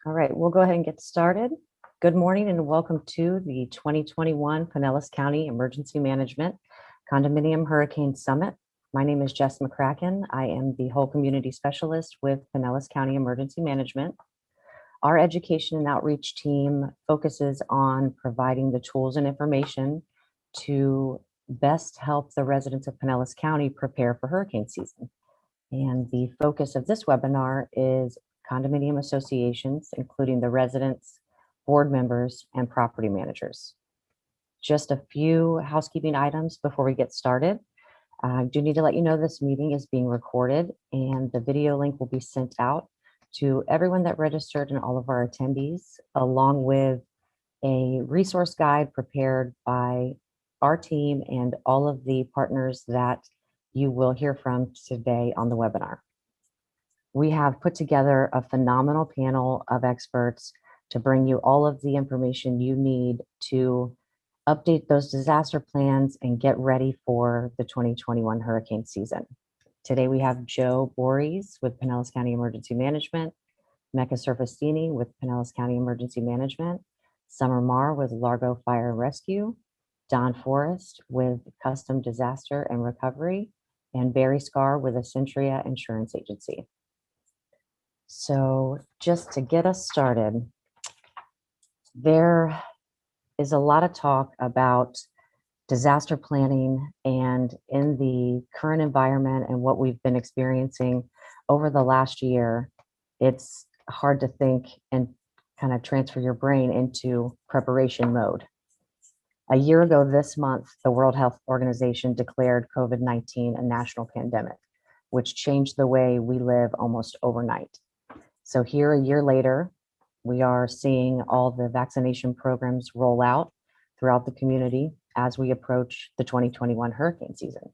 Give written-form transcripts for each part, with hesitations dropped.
All right, we'll go ahead and get started. Good morning and welcome to the 2021 Pinellas County Emergency Management Condominium Hurricane Summit. My name is Jess McCracken. I am the whole community specialist with Pinellas County Emergency Management. Our education and outreach team focuses on providing the tools and information to best help the residents of Pinellas County prepare for hurricane season. And the focus of this webinar is condominium associations, including the residents, board members, and property managers. Just a few housekeeping items before we get started. I do need to let you know this meeting is being recorded and the video link will be sent out to everyone that registered and all of our attendees, along with a resource guide prepared by our team and all of the partners that you will hear from today on the webinar. We have put together a phenomenal panel of experts to bring you all of the information you need to update those disaster plans and get ready for the 2021 hurricane season. Today we have Joe Borys with Pinellas County Emergency Management, Mecca Surfacini with Pinellas County Emergency Management, Summer Marr with Largo Fire and Rescue, Don Forrest with Custom Disaster and Recovery, and Barry Scar with Accentria Insurance Agency. So just to get us started, there is a lot of talk about disaster planning, and in the current environment and what we've been experiencing over the last year, it's hard to think and kind of transfer your brain into preparation mode. A year ago this month, the World Health Organization declared COVID-19 a national pandemic, which changed the way we live almost overnight. So here a year later, we are seeing all the vaccination programs roll out throughout the community as we approach the 2021 hurricane season.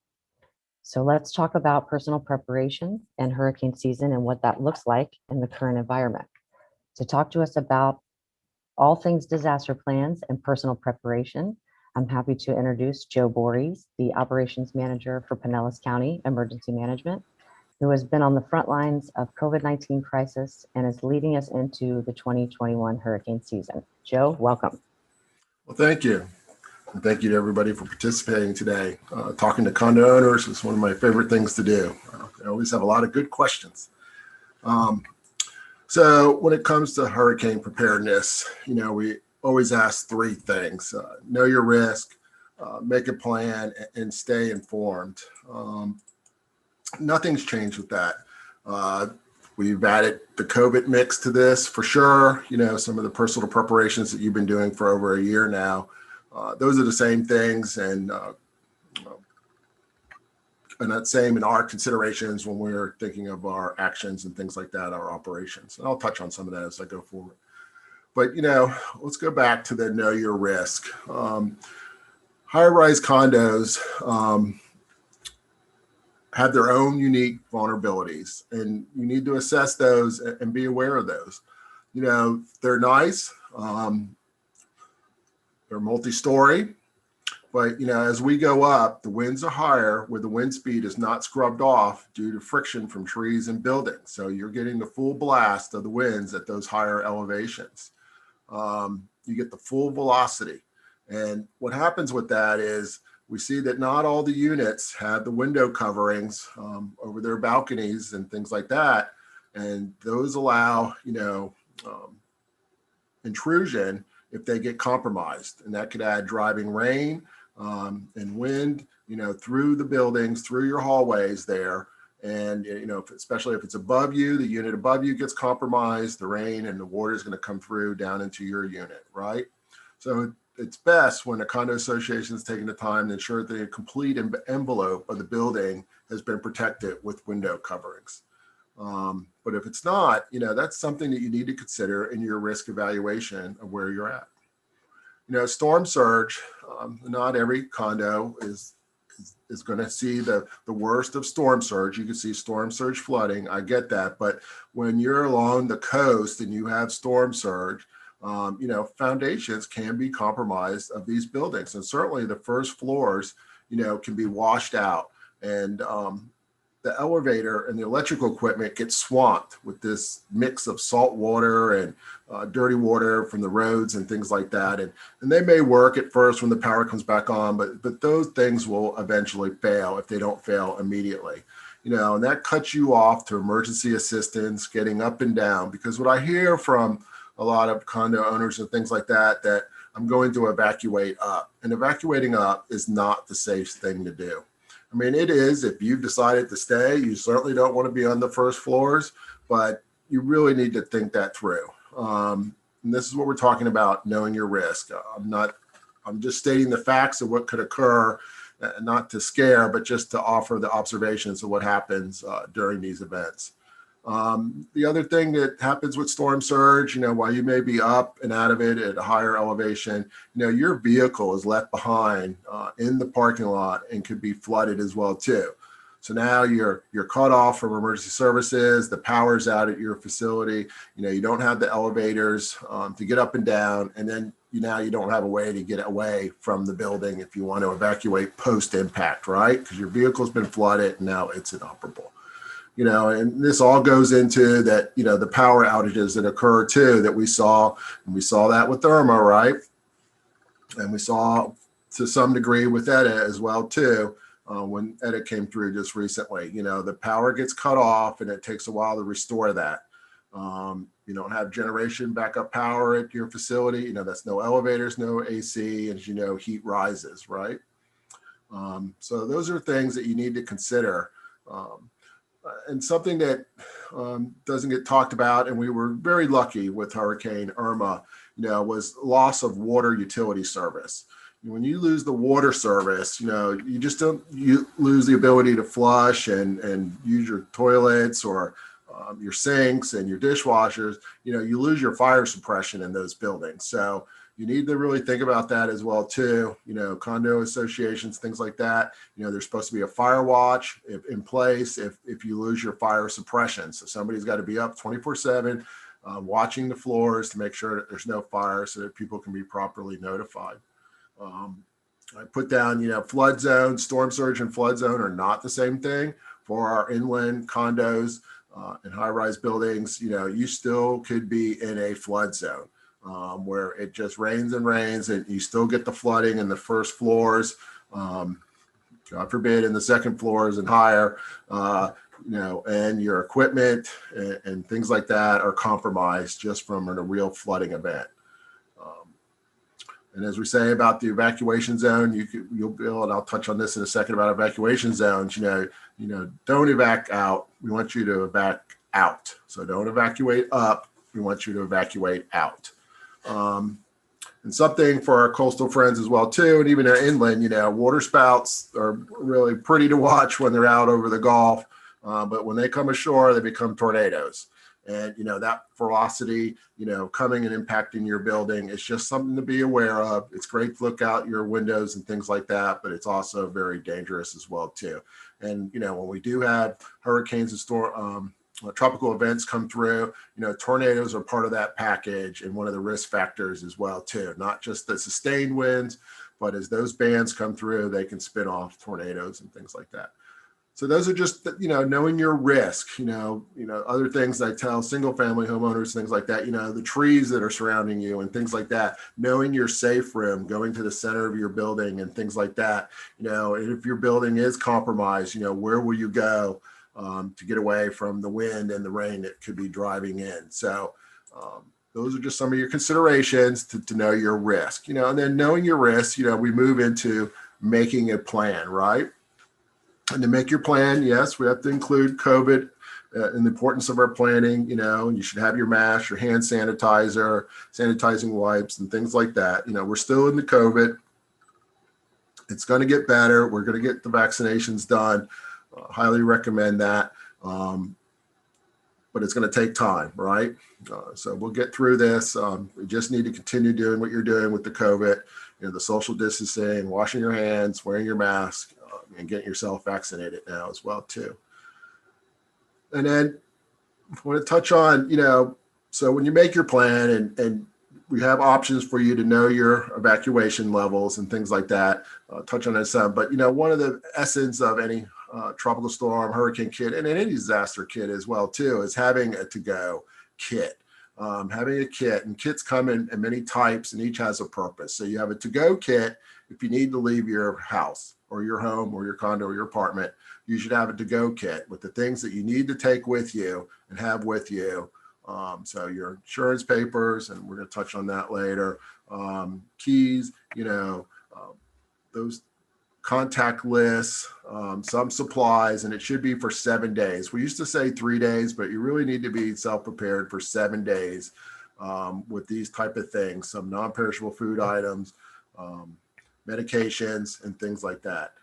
So let's talk about personal preparation and hurricane season and what that looks like in the current environment. To talk to us about all things disaster plans and personal preparation, I'm happy to introduce Joe Borys, the Operations Manager for Pinellas County Emergency Management, who has been on the front lines of COVID-19 crisis and is leading us into the 2021 hurricane season. Joe, welcome. Well, thank you. And thank you to everybody for participating today. Talking to condo owners is one of my favorite things to do. I always have a lot of good questions. So when it comes to hurricane preparedness, we always ask three things: know your risk, make a plan, and stay informed. Nothing's changed with that. We've added the COVID mix to this for sure. Some of the personal preparations that you've been doing for over a year now, those are the same things, and that same in our considerations when we're thinking of our actions and things like that, our operations. And I'll touch on some of that as I go forward. But, let's go back to the know your risk. High-rise condos have their own unique vulnerabilities, and you need to assess those and be aware of those. They're nice, they're multi-story, but as we go up, the winds are higher where the wind speed is not scrubbed off due to friction from trees and buildings. So you're getting the full blast of the winds at those higher elevations. You get the full velocity. And what happens with that is we see that not all the units have the window coverings over their balconies and things like that. And those allow, intrusion if they get compromised. And that could add driving rain and wind, through the buildings, through your hallways there. And, especially if it's above you, the unit above you gets compromised, the rain and the water is going to come through down into your unit, right? So it's best when a condo association is taking the time to ensure that the complete envelope of the building has been protected with window coverings. But if it's not, that's something that you need to consider in your risk evaluation of where you're at. Storm surge, not every condo is going to see the worst of storm surge. You can see storm surge flooding. I get that. But when you're along the coast and you have storm surge, foundations can be compromised of these buildings. And certainly the first floors, can be washed out. And the elevator and the electrical equipment gets swamped with this mix of salt water and dirty water from the roads and things like that. And they may work at first when the power comes back on, but those things will eventually fail if they don't fail immediately. And that cuts you off to emergency assistance, getting up and down. Because what I hear from a lot of condo owners and things like that, that I'm going to evacuate up. And evacuating up is not the safe thing to do. I mean, it is if you've decided to stay. You certainly don't want to be on the first floors, but you really need to think that through. And this is what we're talking about, knowing your risk. I'm just stating the facts of what could occur, not to scare, but just to offer the observations of what happens during these events. The other thing that happens with storm surge, while you may be up and out of it at a higher elevation, your vehicle is left behind in the parking lot and could be flooded as well too. So now you're cut off from emergency services. The power's out at your facility. You don't have the elevators to get up and down, and then now you don't have a way to get away from the building if you want to evacuate post impact, right? Because your vehicle's been flooded and now it's inoperable. And this all goes into that, the power outages that occur too, that we saw, and we saw that with Irma, right? And we saw to some degree with Eta as well too, when Eta came through just recently. The power gets cut off and it takes a while to restore that. You don't have generation backup power at your facility. That's no elevators, no AC, and heat rises, right? So those are things that you need to consider. And something that doesn't get talked about, and we were very lucky with Hurricane Irma, was loss of water utility service. When you lose the water service, you just you lose the ability to flush and use your toilets or your sinks and your dishwashers. You lose your fire suppression in those buildings. So you need to really think about that as well too. Condo associations, things like that. There's supposed to be a fire watch in place if you lose your fire suppression. So somebody's got to be up 24/7, watching the floors to make sure that there's no fire so that people can be properly notified. I put down, flood zone, storm surge and flood zone are not the same thing. For our inland condos and high-rise buildings, you still could be in a flood zone. Where it just rains and rains and you still get the flooding in the first floors, God forbid in the second floors and higher, and your equipment and things like that are compromised just from a real flooding event. And as we say about the evacuation zone, you'll be able, and I'll touch on this in a second about evacuation zones, don't evac out. We want you to evac out. So don't evacuate up. We want you to evacuate out. And something for our coastal friends as well too, and even our inland, water spouts are really pretty to watch when they're out over the Gulf, but when they come ashore, they become tornadoes. And that velocity, coming and impacting your building is just something to be aware of. It's great to look out your windows and things like that, but it's also very dangerous as well too. And when we do have hurricanes and tropical events come through, tornadoes are part of that package and one of the risk factors as well too. Not just the sustained winds, but as those bands come through, they can spin off tornadoes and things like that. So those are just, knowing your risk, other things I tell single family homeowners, things like that, the trees that are surrounding you and things like that, knowing your safe room, going to the center of your building and things like that, and if your building is compromised, where will you go to get away from the wind and the rain that could be driving in. So those are just some of your considerations to know your risk, and then knowing your risk, we move into making a plan, right? And to make your plan, yes, we have to include COVID and the importance of our planning, and you should have your mask, your hand sanitizer, sanitizing wipes, and things like that. We're still in the COVID. It's going to get better. We're going to get the vaccinations done. Highly recommend that. But it's going to take time, right? So we'll get through this. We just need to continue doing what you're doing with the COVID, the social distancing, washing your hands, wearing your mask, and getting yourself vaccinated now as well too. And then I want to touch on, so when you make your plan and we have options for you to know your evacuation levels and things like that, touch on that some, but one of the essence of any tropical storm, hurricane kit, and any disaster kit as well too, is having a to-go kit. Having a kit, and kits come in many types and each has a purpose. So you have a to-go kit if you need to leave your house or your home or your condo or your apartment. You should have a to-go kit with the things that you need to take with you and have with you. So your insurance papers, and we're going to touch on that later, keys, those contact lists, some supplies, and it should be for 7 days. We used to say 3 days, but you really need to be self-prepared for 7 days with these type of things, some non-perishable food items, medications, and things like that.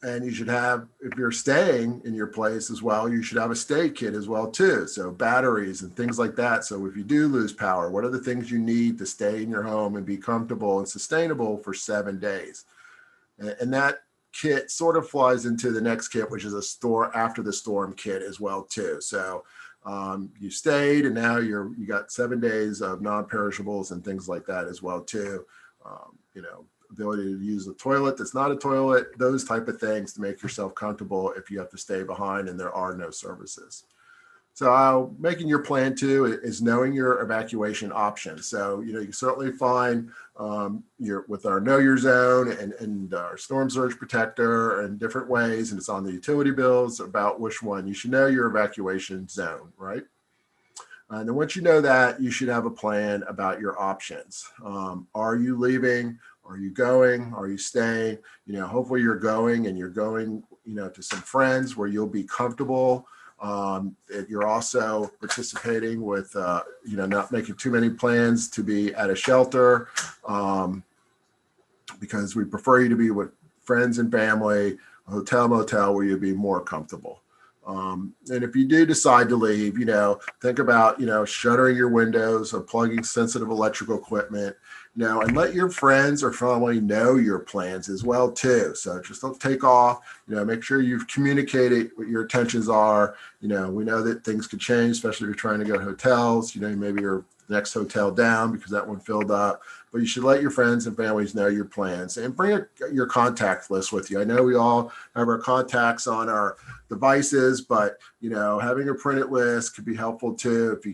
And you should have, if you're staying in your place as well, you should have a stay kit as well too. So batteries and things like that. So if you do lose power, what are the things you need to stay in your home and be comfortable and sustainable for 7 days? And that kit sort of flies into the next kit, which is a store after the storm kit as well too. So you stayed, and now you got 7 days of non-perishables and things like that as well too. Ability to use a toilet that's not a toilet, those type of things to make yourself comfortable if you have to stay behind and there are no services. So making your plan too is knowing your evacuation options. So, you can certainly find with our Know Your Zone and our storm surge protector and different ways, and it's on the utility bills about which one. You should know your evacuation zone, right? And then once you know that, you should have a plan about your options. Are you leaving? Are you going? Are you staying? Hopefully you're going, and you're going, to some friends where you'll be comfortable. You're also participating with, not making too many plans to be at a shelter, because we prefer you to be with friends and family, a hotel, motel where you'll be more comfortable. And if you do decide to leave, think about, shuttering your windows, unplugging sensitive electrical equipment, and let your friends or family know your plans as well too. So just don't take off, make sure you've communicated what your intentions are. We know that things could change, especially if you're trying to go to hotels, maybe your next hotel down because that one filled up, but you should let your friends and families know your plans, and bring your contact list with you. I know we all have our contacts on our devices, but having a printed list could be helpful too. If you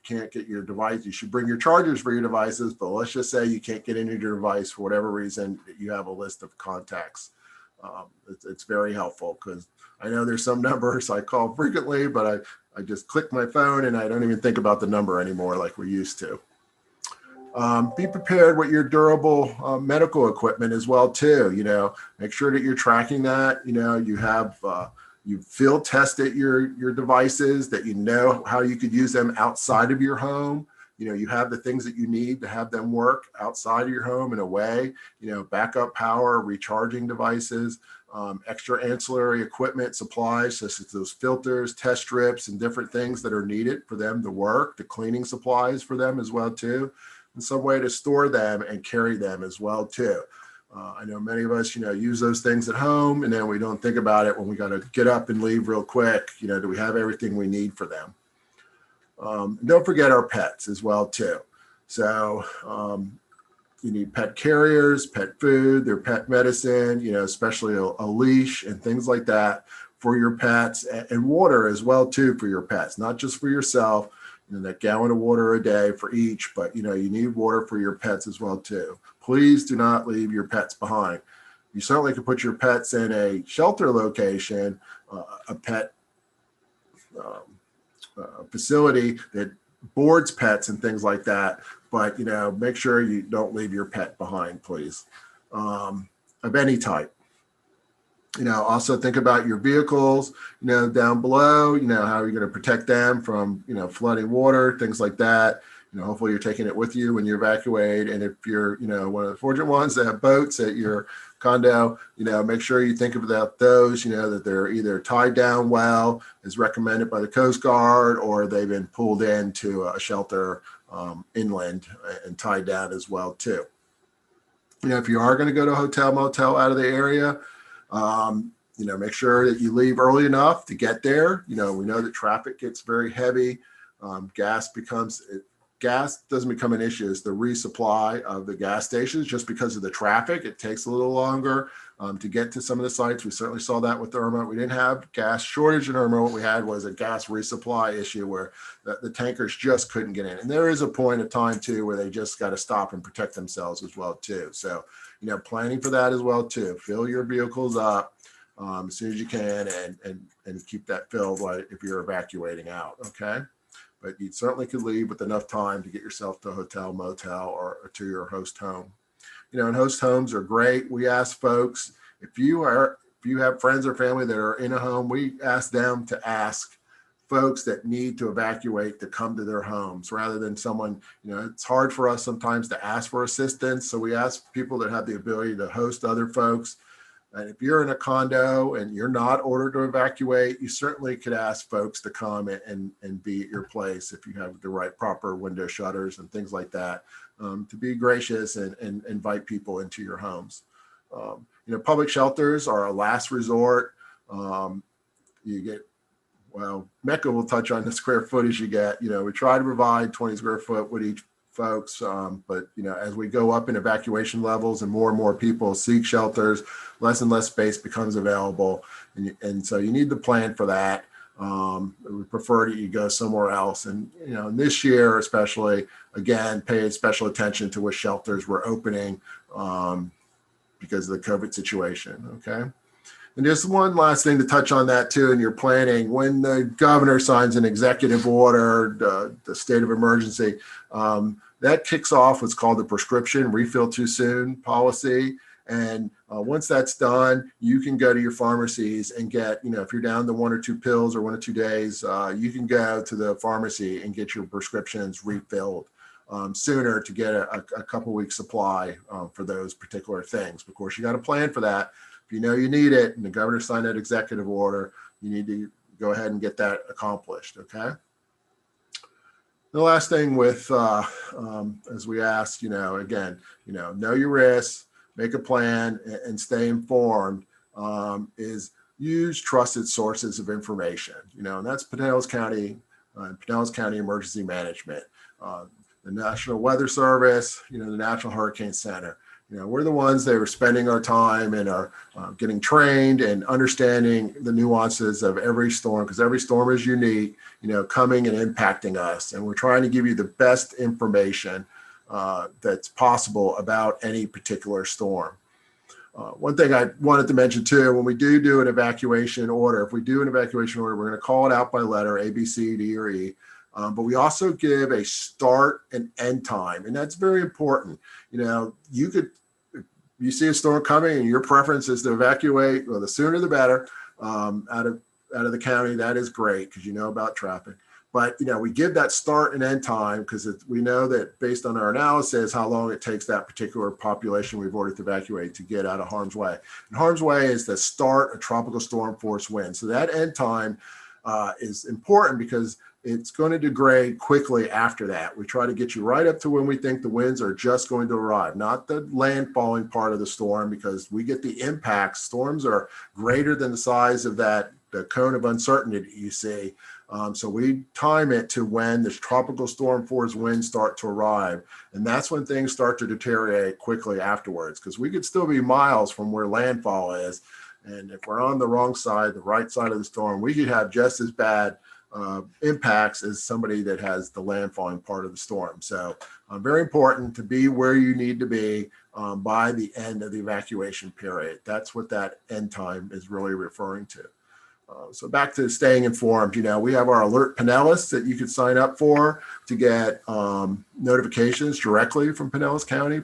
can't get your device, you should bring your chargers for your devices, but let's just say you can't get into your device for whatever reason, you have a list of contacts. It's very helpful, because I know there's some numbers I call frequently, but I just click my phone and I don't even think about the number anymore like we used to. Be prepared with your durable medical equipment as well too. Make sure that you're tracking that. You have you field tested your devices, that how you could use them outside of your home. You have the things that you need to have them work outside of your home in a way. Backup power, recharging devices, extra ancillary equipment, supplies such as those filters, test strips, and different things that are needed for them to work. The cleaning supplies for them as well too. And some way to store them and carry them as well too. I know many of us, use those things at home, and then we don't think about it when we got to get up and leave real quick. Do we have everything we need for them? Don't forget our pets as well too. So you need pet carriers, pet food, their pet medicine, especially a leash and things like that for your pets, and water as well too for your pets, not just for yourself. That gallon of water a day for each, but you need water for your pets as well too. Please do not leave your pets behind. You certainly can put your pets in a shelter location, a pet facility that boards pets and things like that, but make sure you don't leave your pet behind, please, of any type. Also think about your vehicles, down below, how you're going to protect them from, flooding water, things like that. Hopefully you're taking it with you when you evacuate. And if you're, one of the fortunate ones that have boats at your condo, make sure you think about those, that they're either tied down well, as recommended by the Coast Guard, or they've been pulled into a shelter inland and tied down as well too. If you are going to go to a hotel, motel out of the area, make sure that you leave early enough to get there. We know that traffic gets very heavy. Gas doesn't become an issue. It's the resupply of the gas stations. Just because of the traffic, it takes a little longer. to get to some of the sites. We certainly saw that with Irma. We didn't have gas shortage in Irma. What we had was a gas resupply issue where the tankers just couldn't get in. And there is a point of time too where they just got to stop and protect themselves as well too. So, planning for that as well too. Fill your vehicles up as soon as you can and keep that filled if you're evacuating out. Okay. But you certainly could leave with enough time to get yourself to a hotel, motel, or to your host home. And host homes are great. We ask folks, if you have friends or family that are in a home, we ask them to ask folks that need to evacuate to come to their homes rather than someone, it's hard for us sometimes to ask for assistance. So we ask people that have the ability to host other folks. And if you're in a condo and you're not ordered to evacuate, you certainly could ask folks to come and be at your place if you have the right proper window shutters and things like that, to be gracious and invite people into your homes. Public shelters are a last resort. Mecca will touch on the square footage you get. We try to provide 20 square foot with each folks, but as we go up in evacuation levels and more people seek shelters, less and less space becomes available, and so you need to plan for that. We prefer that you go somewhere else, and this year especially, again, pay special attention to what shelters we're opening because of the COVID situation. Okay. And just one last thing to touch on that too in your planning. When the governor signs an executive order, the state of emergency, that kicks off what's called the prescription refill too soon policy. And once that's done, you can go to your pharmacies and get, if you're down to 1 or 2 pills or 1 or 2 days, you can go to the pharmacy and get your prescriptions refilled sooner to get a couple weeks supply for those particular things. Of course, you got to plan for that. If you know you need it and the governor signed that executive order, you need to go ahead and get that accomplished. Okay. The last thing with, as we asked, again, know your risks, make a plan, and stay informed, is use trusted sources of information, and that's Pinellas County Emergency Management, the National Weather Service, the National Hurricane Center. We're the ones that are spending our time and are getting trained and understanding the nuances of every storm, because every storm is unique, coming and impacting us. And we're trying to give you the best information that's possible about any particular storm. One thing I wanted to mention too, when we do an evacuation order, we're going to call it out by letter, A, B, C, D, or E. But we also give a start and end time, and that's very important. You see a storm coming and your preference is to evacuate, well, the sooner the better, out of the county. That is great because you know about traffic. But we give that start and end time because we know that based on our analysis how long it takes that particular population we've ordered to evacuate to get out of harm's way. And harm's way is the start of tropical storm force wind. So that end time is important because it's going to degrade quickly after that. We try to get you right up to when we think the winds are just going to arrive, not the landfalling part of the storm, because we get the impacts. Storms are greater than the size of the cone of uncertainty that you see. So we time it to when the tropical storm force winds start to arrive. And that's when things start to deteriorate quickly afterwards, because we could still be miles from where landfall is. And if we're on the wrong side, the right side of the storm, we could have just as bad impacts as somebody that has the landfalling part of the storm. So very important to be where you need to be by the end of the evacuation period. That's what that end time is really referring to. So back to staying informed, we have our alert Pinellas that you could sign up for to get notifications directly from Pinellas County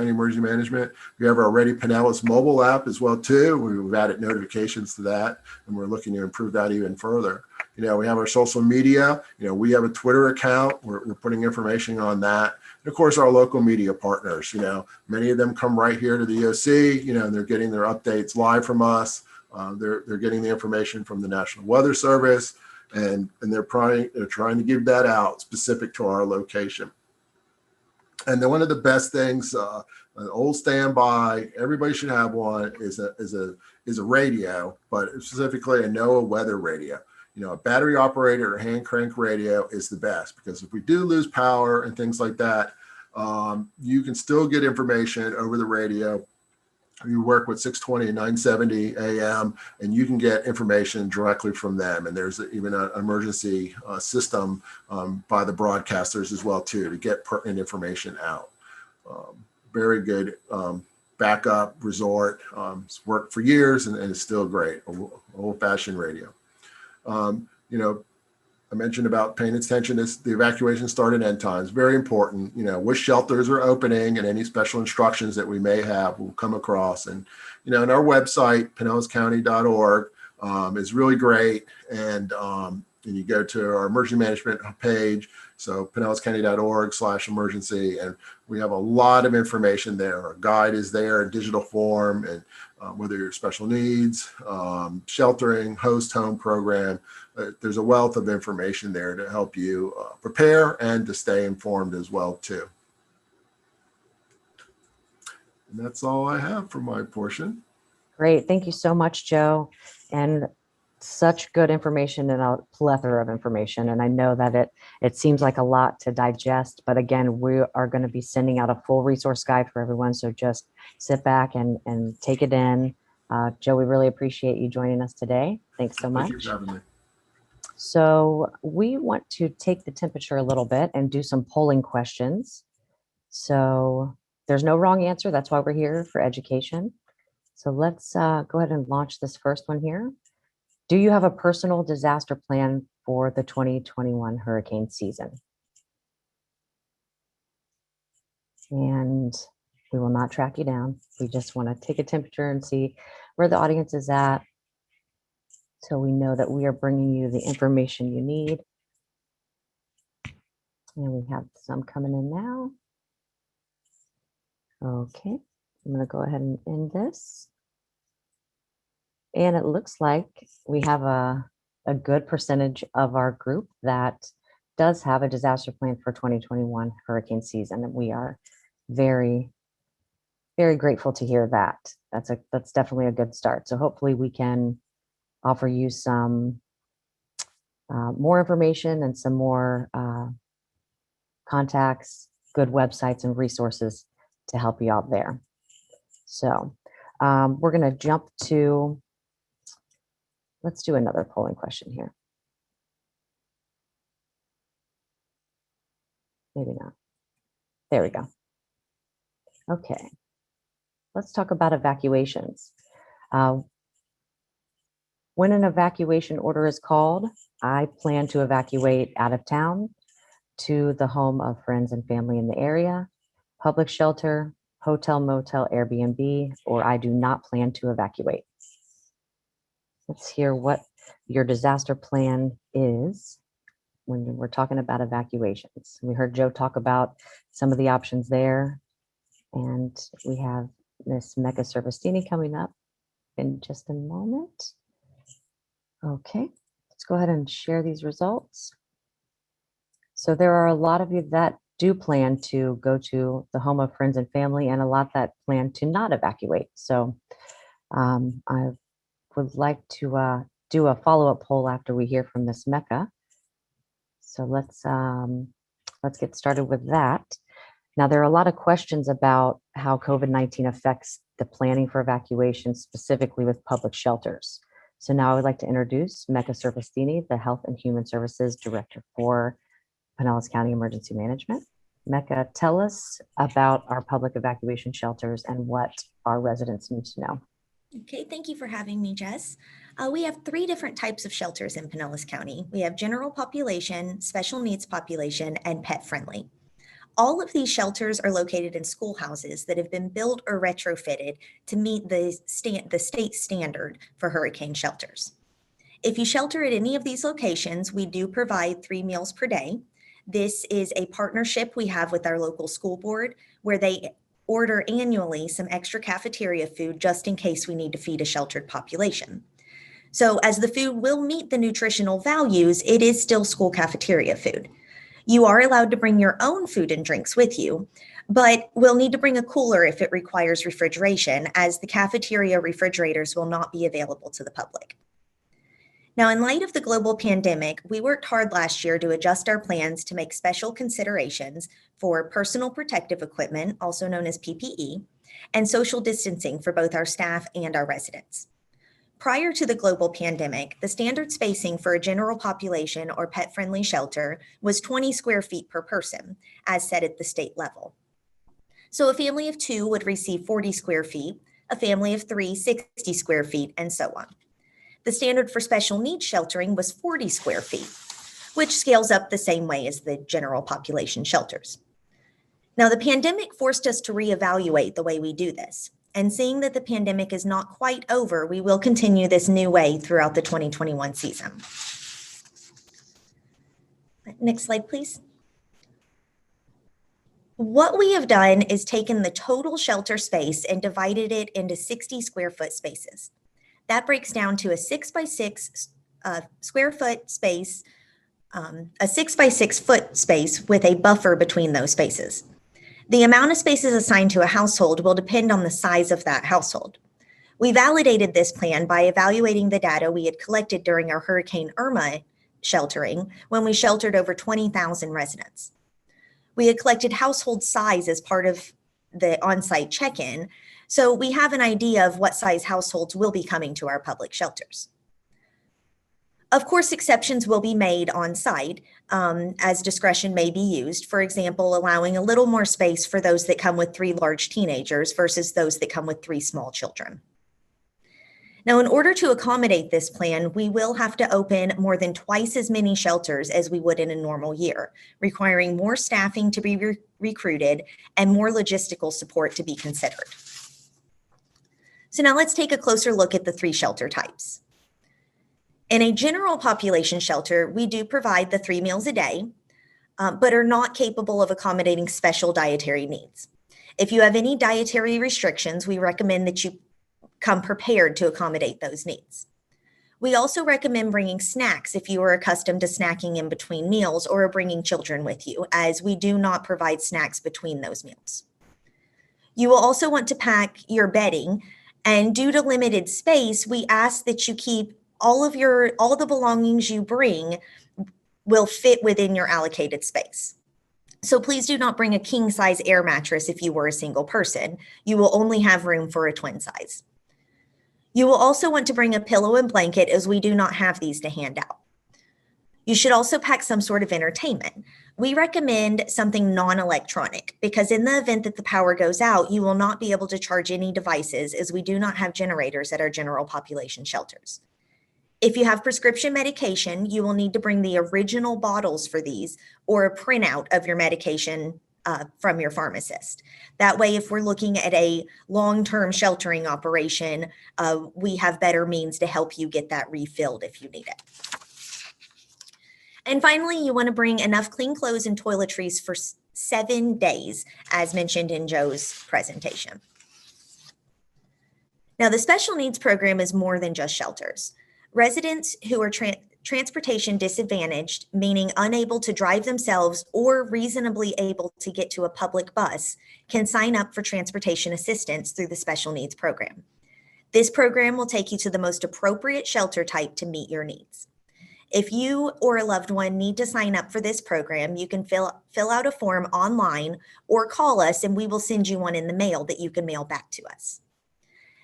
Emergency Management. We have our Ready Pinellas mobile app as well too. We've added notifications to that, and we're looking to improve that even further. We have our social media. We have a Twitter account. We're putting information on that. And of course, our local media partners. Many of them come right here to the EOC. And they're getting their updates live from us. They're getting the information from the National Weather Service, and they're trying to give that out specific to our location. And then one of the best things, an old standby, everybody should have one, is a radio, but specifically a NOAA weather radio. A battery operated or hand crank radio is the best, because if we do lose power and things like that, you can still get information over the radio you work with 620 and 970 AM, and you can get information directly from them. And there's even an emergency system by the broadcasters as well too, to get pertinent information out. Very good backup resort. It's worked for years and it's still great. Old-fashioned radio. I mentioned about paying attention to the evacuation start and end times. Very important. Which shelters are opening and any special instructions that we may have will come across. And, and our website, pinellascounty.org, is really great. And you go to our emergency management page, so pinellascounty.org/emergency, and we have a lot of information there. Our guide is there in digital form, and whether you're special needs, sheltering, host home program, there's a wealth of information there to help you prepare and to stay informed as well too. And that's all I have for my portion. Great. Thank you so much, Joe. And such good information and a plethora of information. And I know that it seems like a lot to digest, but again, we are going to be sending out a full resource guide for everyone. So just sit back and take it in. Joe, we really appreciate you joining us today. Thanks so much. Thank you for having me. So we want to take the temperature a little bit and do some polling questions. So there's no wrong answer. That's why we're here, for education. So let's go ahead and launch this first one here. Do you have a personal disaster plan for the 2021 hurricane season? And we will not track you down. We just want to take a temperature and see where the audience is at, so we know that we are bringing you the information you need. And we have some coming in now. Okay, I'm going to go ahead and end this. And it looks like we have a good percentage of our group that does have a disaster plan for 2021 hurricane season. And we are very, very grateful to hear that. That's definitely a good start. So hopefully we can offer you some more information and some more contacts, good websites and resources to help you out there. So we're going to jump to, let's do another polling question here. Maybe not. There we go. Okay. Let's talk about evacuations. When an evacuation order is called, I plan to evacuate out of town to the home of friends and family in the area, public shelter, hotel, motel, Airbnb, or I do not plan to evacuate. Let's hear what your disaster plan is when we're talking about evacuations. We heard Joe talk about some of the options there, and we have Miss Mecca Servistini coming up in just a moment. Okay, let's go ahead and share these results. So there are a lot of you that do plan to go to the home of friends and family, and a lot that plan to not evacuate. So I would like to do a follow-up poll after we hear from Miss Mecca. So let's get started with that. Now, there are a lot of questions about how COVID-19 affects the planning for evacuation, specifically with public shelters. So now I would like to introduce Mecca Servistini, the Health and Human Services Director for Pinellas County Emergency Management. Mecca, tell us about our public evacuation shelters and what our residents need to know. Okay, thank you for having me, Jess. We have 3 different types of shelters in Pinellas County. We have general population, special needs population, and pet friendly. All of these shelters are located in schoolhouses that have been built or retrofitted to meet the state standard for hurricane shelters. If you shelter at any of these locations, we do provide 3 meals per day. This is a partnership we have with our local school board, where they order annually some extra cafeteria food just in case we need to feed a sheltered population. So as the food will meet the nutritional values, it is still school cafeteria food. You are allowed to bring your own food and drinks with you, but we'll need to bring a cooler if it requires refrigeration, as the cafeteria refrigerators will not be available to the public. Now, in light of the global pandemic, we worked hard last year to adjust our plans to make special considerations for personal protective equipment, also known as PPE, and social distancing for both our staff and our residents. Prior to the global pandemic, the standard spacing for a general population or pet-friendly shelter was 20 square feet per person, as set at the state level. So a family of 2 would receive 40 square feet, a family of 3, 60 square feet, and so on. The standard for special needs sheltering was 40 square feet, which scales up the same way as the general population shelters. Now, the pandemic forced us to reevaluate the way we do this. And seeing that the pandemic is not quite over, we will continue this new way throughout the 2021 season. Next slide, please. What we have done is taken the total shelter space and divided it into 60 square foot spaces. That breaks down to a 6 by 6 square foot space, a 6 by 6 foot space with a buffer between those spaces. The amount of spaces assigned to a household will depend on the size of that household. We validated this plan by evaluating the data we had collected during our Hurricane Irma sheltering when we sheltered over 20,000 residents. We had collected household size as part of the on-site check-in, so we have an idea of what size households will be coming to our public shelters. Of course, exceptions will be made on site as discretion may be used. For example, allowing a little more space for those that come with 3 large teenagers versus those that come with 3 small children. Now, in order to accommodate this plan, we will have to open more than twice as many shelters as we would in a normal year, requiring more staffing to be recruited and more logistical support to be considered. So now let's take a closer look at the 3 shelter types. In a general population shelter, we do provide the 3 meals a day, but are not capable of accommodating special dietary needs. If you have any dietary restrictions, we recommend that you come prepared to accommodate those needs. We also recommend bringing snacks if you are accustomed to snacking in between meals or are bringing children with you, as we do not provide snacks between those meals. You will also want to pack your bedding, and due to limited space, we ask that you keep all the belongings you bring will fit within your allocated space. So please do not bring a king size air mattress if you were a single person. You will only have room for a twin size. You will also want to bring a pillow and blanket, as we do not have these to hand out. You should also pack some sort of entertainment. We recommend something non-electronic because in the event that the power goes out, you will not be able to charge any devices, as we do not have generators at our general population shelters. If you have prescription medication, you will need to bring the original bottles for these or a printout of your medication from your pharmacist. That way, if we're looking at a long-term sheltering operation, we have better means to help you get that refilled if you need it. And finally, you want to bring enough clean clothes and toiletries for 7 days, as mentioned in Joe's presentation. Now, the special needs program is more than just shelters. Residents who are transportation disadvantaged, meaning unable to drive themselves or reasonably able to get to a public bus, can sign up for transportation assistance through the special needs program. This program will take you to the most appropriate shelter type to meet your needs. If you or a loved one need to sign up for this program, you can fill out a form online or call us and we will send you one in the mail that you can mail back to us.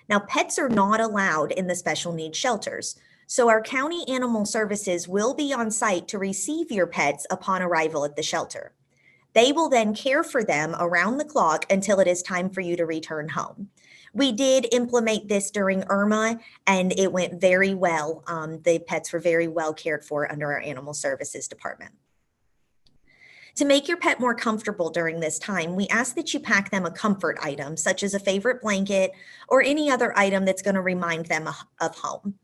Now, pets are not allowed in the special needs shelters, so our county animal services will be on site to receive your pets upon arrival at the shelter. They will then care for them around the clock until it is time for you to return home. We did implement this during Irma and it went very well. The pets were very well cared for under our animal services department. To make your pet more comfortable during this time, we ask that you pack them a comfort item, such as a favorite blanket or any other item that's going to remind them of home.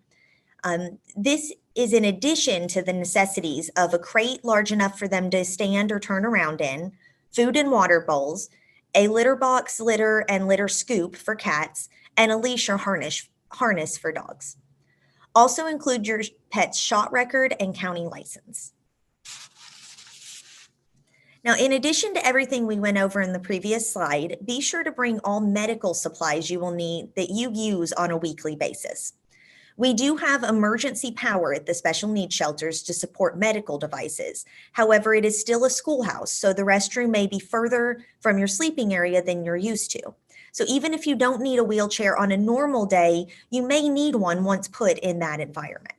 This is in addition to the necessities of a crate large enough for them to stand or turn around in, food and water bowls, a litter box, litter, and litter scoop for cats, and a leash or harness for dogs. Also include your pet's shot record and county license. Now, in addition to everything we went over in the previous slide, be sure to bring all medical supplies you will need that you use on a weekly basis. We do have emergency power at the special needs shelters to support medical devices. However, it is still a schoolhouse, so the restroom may be further from your sleeping area than you're used to. So even if you don't need a wheelchair on a normal day, you may need one once put in that environment.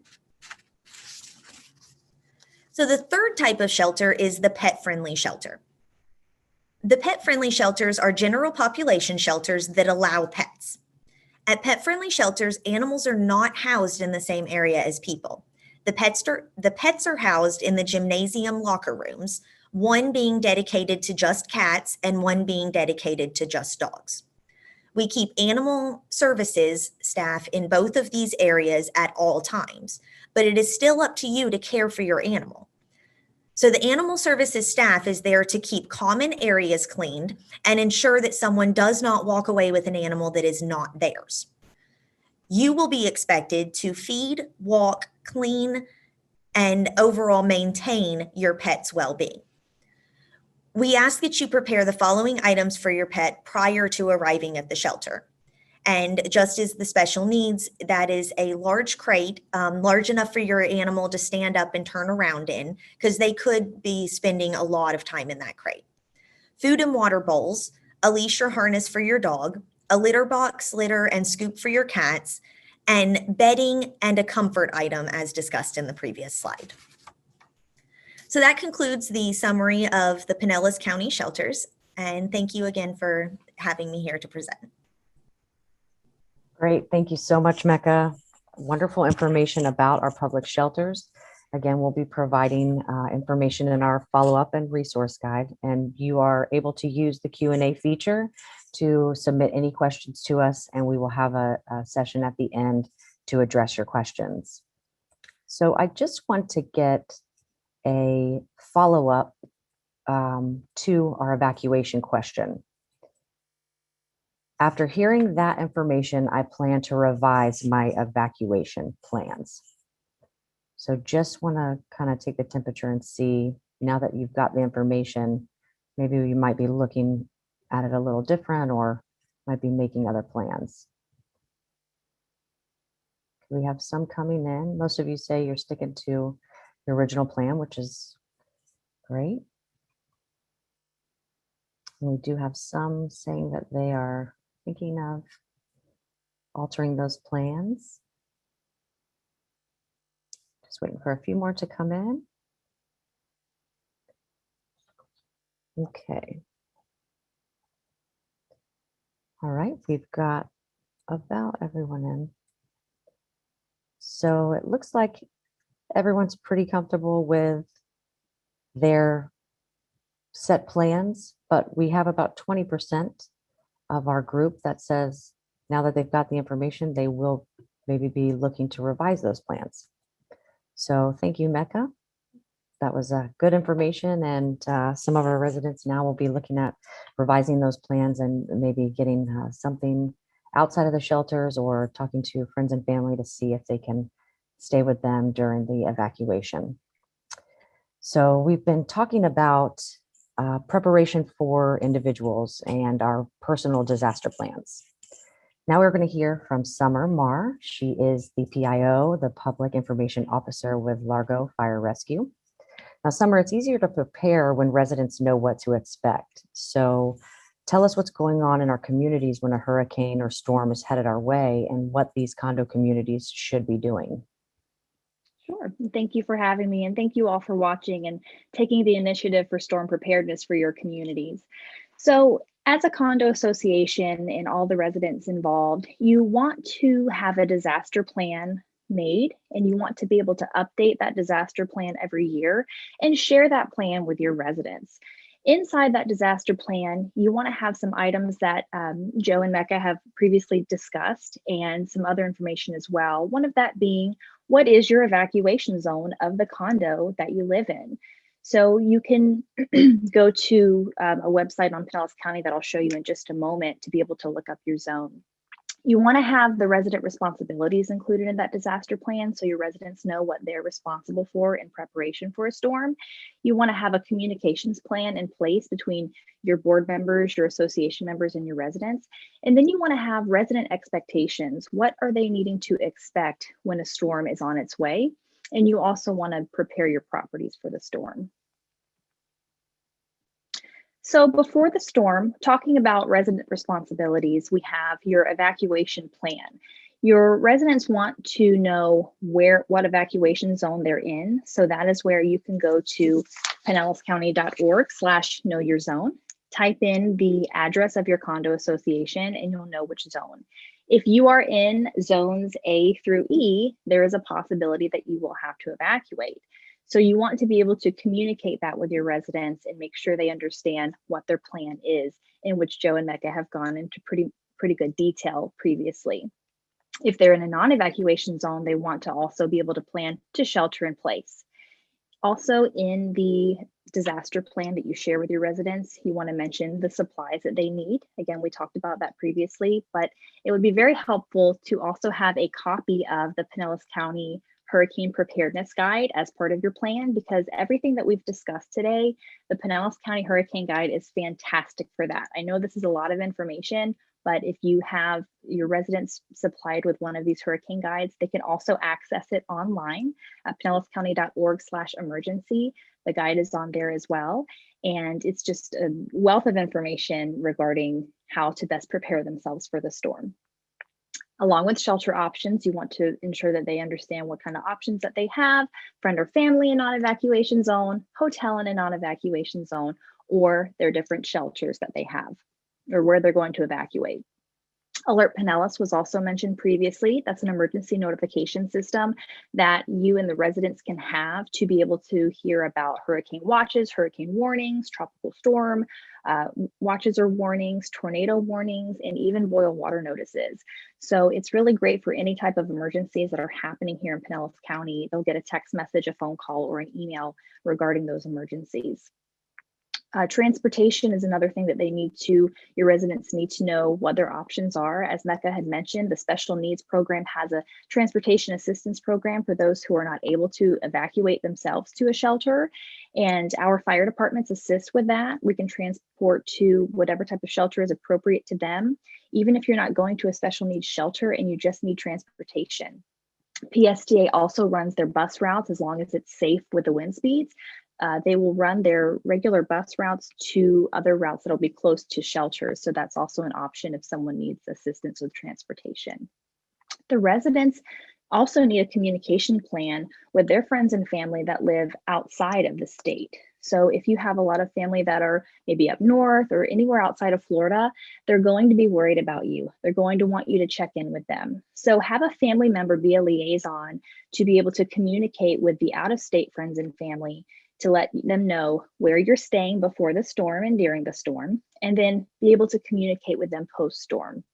So the third type of shelter is the pet-friendly shelter. The pet-friendly shelters are general population shelters that allow pets. At pet-friendly shelters, animals are not housed in the same area as people. The pets are housed in the gymnasium locker rooms, one being dedicated to just cats and one being dedicated to just dogs. We keep animal services staff in both of these areas at all times, but it is still up to you to care for your animal. So the animal services staff is there to keep common areas cleaned and ensure that someone does not walk away with an animal that is not theirs. You will be expected to feed, walk, clean, and overall maintain your pet's well-being. We ask that you prepare the following items for your pet prior to arriving at the shelter. And just as the special needs, that is a large crate, large enough for your animal to stand up and turn around in, because they could be spending a lot of time in that crate. Food and water bowls, a leash or harness for your dog, a litter box, litter, and scoop for your cats, and bedding and a comfort item as discussed in the previous slide. So that concludes the summary of the Pinellas County shelters. And thank you again for having me here to present. Great. Thank you so much, Mecca. Wonderful information about our public shelters. Again, we'll be providing information in our follow-up and resource guide, and you are able to use the Q&A feature to submit any questions to us, and we will have a session at the end to address your questions. So I just want to get a follow-up to our evacuation question. After hearing that information, I plan to revise my evacuation plans. So just want to kind of take the temperature and see, now that you've got the information, maybe you might be looking at it a little different or might be making other plans. We have some coming in. Most of you say you're sticking to the original plan, which is great. And we do have some saying that they are thinking of altering those plans. Just waiting for a few more to come in. Okay. All right, we've got about everyone in. So it looks like everyone's pretty comfortable with their set plans, but we have about 20% of our group that says now that they've got the information, they will maybe be looking to revise those plans. So thank you, Mecca. That was good information, and some of our residents now will be looking at revising those plans and maybe getting something outside of the shelters or talking to friends and family to see if they can stay with them during the evacuation. So we've been talking about preparation for individuals and our personal disaster plans. Now we're going to hear from Summer Marr. She is the PIO, the Public Information Officer with Largo Fire Rescue. Now, Summer, it's easier to prepare when residents know what to expect. So tell us what's going on in our communities when a hurricane or storm is headed our way and what these condo communities should be doing. Sure. Thank you for having me, and thank you all for watching and taking the initiative for storm preparedness for your communities. So as a condo association and all the residents involved, you want to have a disaster plan made, and you want to be able to update that disaster plan every year and share that plan with your residents. Inside that disaster plan, you want to have some items that Joe and Mecca have previously discussed and some other information as well. One of that being, what is your evacuation zone of the condo that you live in? So you can go to a website on Pinellas County that I'll show you in just a moment to be able to look up your zone. You want to have the resident responsibilities included in that disaster plan so your residents know what they're responsible for in preparation for a storm. You want to have a communications plan in place between your board members, your association members, and your residents. And then you want to have resident expectations. What are they needing to expect when a storm is on its way? And you also want to prepare your properties for the storm. So before the storm, talking about resident responsibilities, we have your evacuation plan. Your residents want to know what evacuation zone they're in. So that is where you can go to pinellascounty.org/knowyourzone. Type in the address of your condo association and you'll know which zone. If you are in zones A through E, there is a possibility that you will have to evacuate. So you want to be able to communicate that with your residents and make sure they understand what their plan is, in which Joe and Mecca have gone into pretty good detail previously. If they're in a non-evacuation zone, they want to also be able to plan to shelter in place. Also, in the disaster plan that you share with your residents, you want to mention the supplies that they need. Again, we talked about that previously, but it would be very helpful to also have a copy of the Pinellas County Hurricane Preparedness Guide as part of your plan, because everything that we've discussed today, the Pinellas County Hurricane Guide is fantastic for that. I know this is a lot of information, but if you have your residents supplied with one of these hurricane guides, they can also access it online at pinellascounty.org/emergency. The guide is on there as well. And it's just a wealth of information regarding how to best prepare themselves for the storm. Along with shelter options, you want to ensure that they understand what kind of options that they have: friend or family in non-evacuation zone, hotel in a non-evacuation zone, or their different shelters that they have or where they're going to evacuate. Alert Pinellas was also mentioned previously. That's an emergency notification system that you and the residents can have to be able to hear about hurricane watches, hurricane warnings, tropical storm watches or warnings, tornado warnings, and even boil water notices. So it's really great for any type of emergencies that are happening here in Pinellas County. They'll get a text message, a phone call, or an email regarding those emergencies. Transportation is another thing that your residents need to know what their options are. As Mecca had mentioned, the special needs program has a transportation assistance program for those who are not able to evacuate themselves to a shelter. And our fire departments assist with that. We can transport to whatever type of shelter is appropriate to them, even if you're not going to a special needs shelter and you just need transportation. PSTA also runs their bus routes as long as it's safe with the wind speeds. They will run their regular bus routes to other routes that'll be close to shelters. So that's also an option if someone needs assistance with transportation. The residents also need a communication plan with their friends and family that live outside of the state. So if you have a lot of family that are maybe up north or anywhere outside of Florida, they're going to be worried about you. They're going to want you to check in with them. So have a family member be a liaison to be able to communicate with the out-of-state friends and family to let them know where you're staying before the storm and during the storm, and then be able to communicate with them post-storm.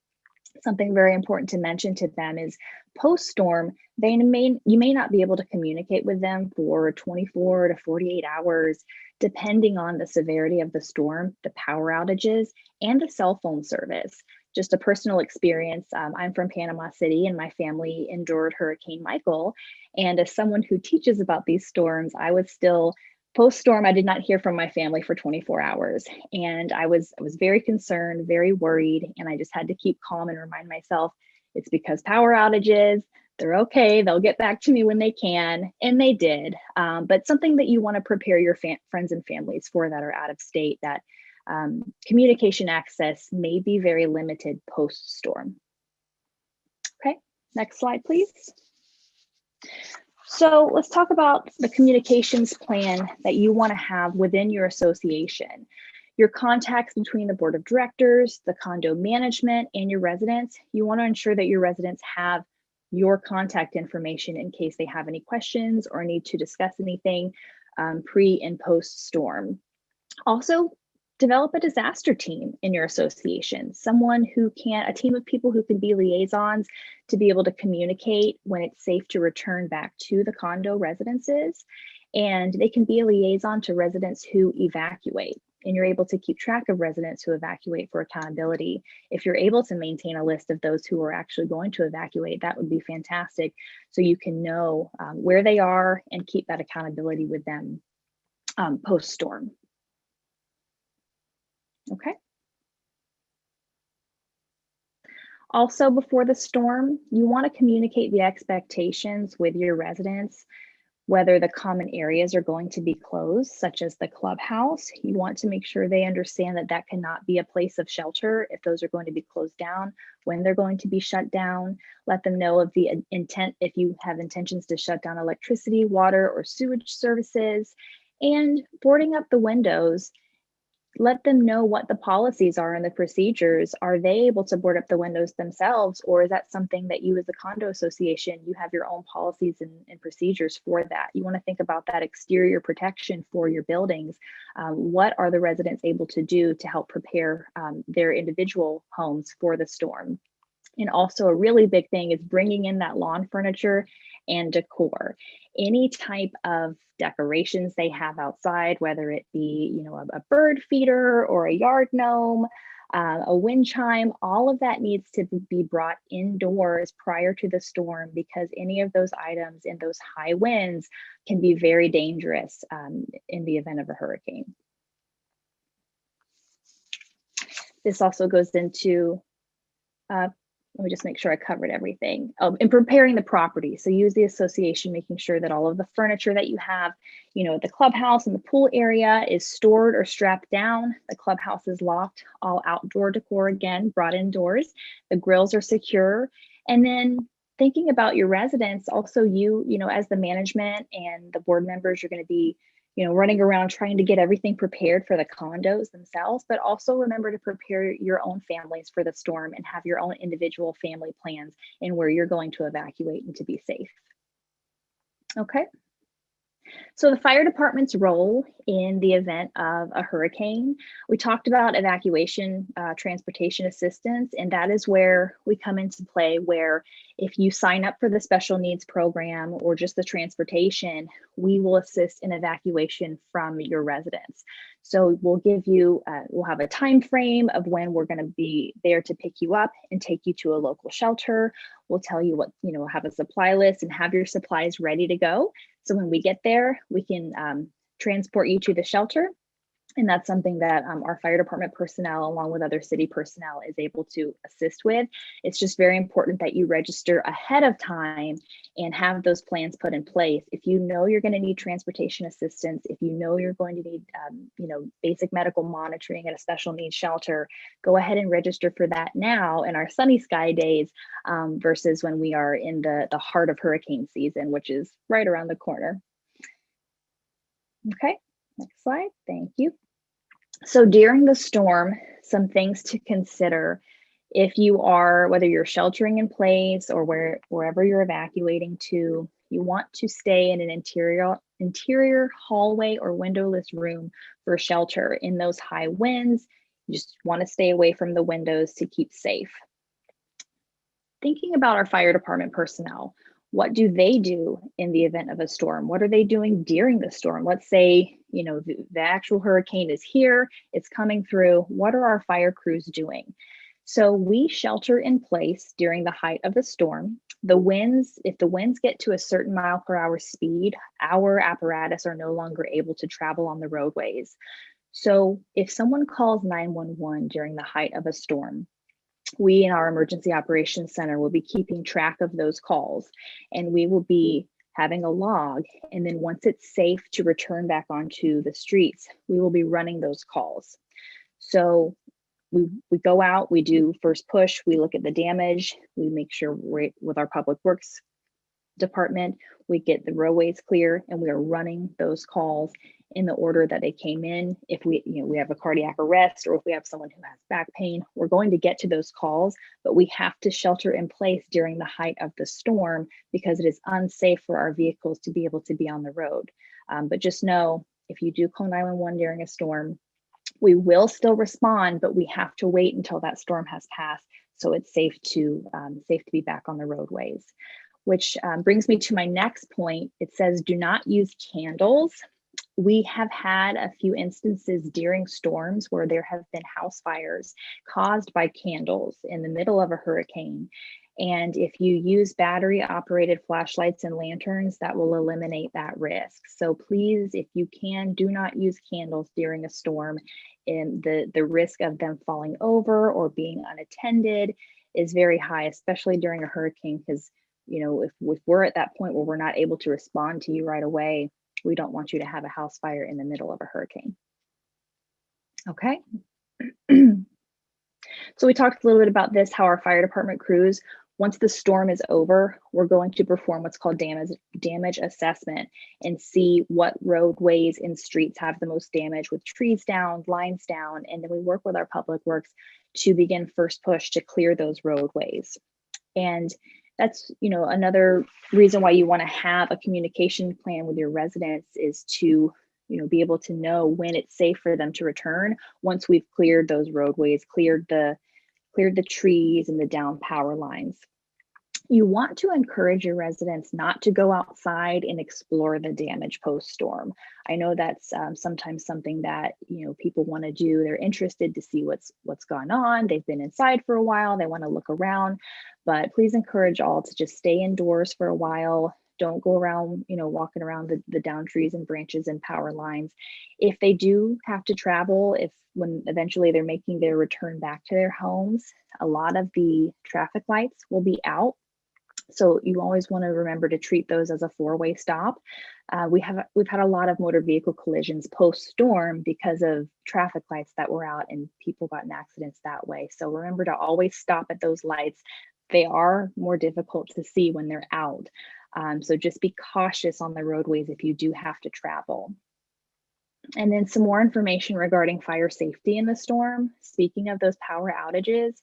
Something very important to mention to them is post-storm, you may not be able to communicate with them for 24 to 48 hours, depending on the severity of the storm, the power outages, and the cell phone service. Just a personal experience. I'm from Panama City and my family endured Hurricane Michael. And as someone who teaches about these storms, I was still post-storm. I did not hear from my family for 24 hours. And I was very concerned, very worried. And I just had to keep calm and remind myself it's because power outages, they're okay. They'll get back to me when they can. And they did. But something that you want to prepare your friends and families for that are out of state, that communication access may be very limited post-storm. Okay, next slide, please. So let's talk about the communications plan that you want to have within your association. Your contacts between the board of directors, the condo management, and your residents. You want to ensure that your residents have your contact information in case they have any questions or need to discuss anything pre and post storm. Also, develop a disaster team in your association, a team of people who can be liaisons to be able to communicate when it's safe to return back to the condo residences. And they can be a liaison to residents who evacuate. And you're able to keep track of residents who evacuate for accountability. If you're able to maintain a list of those who are actually going to evacuate, that would be fantastic. So you can know where they are and keep that accountability with them post-storm. Okay. Also, before the storm, you want to communicate the expectations with your residents whether the common areas are going to be closed, such as the clubhouse. You want to make sure they understand that that cannot be a place of shelter if those are going to be closed down, when they're going to be shut down. Let them know of the intent if you have intentions to shut down electricity, water, or sewage services. And boarding up the windows, let them know what the policies are and the procedures. Are they able to board up the windows themselves, or is that something that you as a condo association, you have your own policies and procedures for that? You want to think about that exterior protection for your buildings. What are the residents able to do to help prepare their individual homes for the storm? And also a really big thing is bringing in that lawn furniture and decor. Any type of decorations they have outside, whether it be, you know, a bird feeder or a yard gnome, a wind chime, all of that needs to be brought indoors prior to the storm, because any of those items in those high winds can be very dangerous in the event of a hurricane. This also goes into let me just make sure I covered everything. In preparing the property. So use the association, making sure that all of the furniture that you have, you know, the clubhouse and the pool area is stored or strapped down. The clubhouse is locked, all outdoor decor again, brought indoors. The grills are secure. And then thinking about your residents, also you know, as the management and the board members, you're going to be, you know, running around trying to get everything prepared for the condos themselves, but also remember to prepare your own families for the storm and have your own individual family plans and where you're going to evacuate and to be safe. Okay. So the fire department's role in the event of a hurricane, we talked about evacuation, transportation assistance, and that is where we come into play, where if you sign up for the special needs program or just the transportation, we will assist in evacuation from your residence. So we'll give you, we'll have a time frame of when we're going to be there to pick you up and take you to a local shelter. We'll tell you what, you know, have a supply list and have your supplies ready to go. So when we get there, we can transport you to the shelter. And that's something that our fire department personnel, along with other city personnel, is able to assist with. It's just very important that you register ahead of time and have those plans put in place. If you know you're going to need transportation assistance, if you know you're going to need, you know, basic medical monitoring at a special needs shelter, go ahead and register for that now in our sunny sky days versus when we are in the heart of hurricane season, which is right around the corner. Okay. Next slide, thank you. So during the storm, some things to consider if you are, whether you're sheltering in place or wherever you're evacuating to, you want to stay in an interior hallway or windowless room for shelter in those high winds. You just want to stay away from the windows to keep safe. Thinking about our fire department personnel, what do they do in the event of a storm? What are they doing during the storm? Let's say, you know, the actual hurricane is here, it's coming through. What are our fire crews doing? So we shelter in place during the height of the storm. The winds, if the winds get to a certain mile-per-hour speed, our apparatus are no longer able to travel on the roadways. So if someone calls 911 during the height of a storm, we in our emergency operations center will be keeping track of those calls, and we will be having a log. And then once it's safe to return back onto the streets, we will be running those calls. So we go out, we do first push, we look at the damage, we make sure we're with our public works department, we get the roadways clear, and we are running those calls in the order that they came in. If we, you know, we have a cardiac arrest, or if we have someone who has back pain, we're going to get to those calls, but we have to shelter in place during the height of the storm because it is unsafe for our vehicles to be able to be on the road. But just know, if you do call 911 during a storm, we will still respond, but we have to wait until that storm has passed, so it's safe to be back on the roadways. Which brings me to my next point. It says, do not use candles. We have had a few instances during storms where there have been house fires caused by candles in the middle of a hurricane. And if you use battery operated flashlights and lanterns, that will eliminate that risk. So please, if you can, do not use candles during a storm. And the risk of them falling over or being unattended is very high, especially during a hurricane, because if we're at that point where we're not able to respond to you right away, we don't want you to have a house fire in the middle of a hurricane. Okay. So we talked a little bit about this, how our fire department crews, once the storm is over, we're going to perform what's called damage assessment and see what roadways and streets have the most damage with trees down, lines down, and then we work with our public works to begin first push to clear those roadways. And that's, another reason why you want to have a communication plan with your residents is to, be able to know when it's safe for them to return once we've cleared those roadways, cleared the trees and the down power lines. You want to encourage your residents not to go outside and explore the damage post-storm. I know that's sometimes something that people want to do. They're interested to see what's gone on. They've been inside for a while. They want to look around, but please encourage all to just stay indoors for a while. Don't go around, walking around the down trees and branches and power lines. If they do have to travel, when eventually they're making their return back to their homes, a lot of the traffic lights will be out. So you always want to remember to treat those as a four-way stop. We've had a lot of motor vehicle collisions post-storm because of traffic lights that were out and people got in accidents that way. So remember to always stop at those lights. They are more difficult to see when they're out. So just be cautious on the roadways if you do have to travel. And then some more information regarding fire safety in the storm. Speaking of those power outages,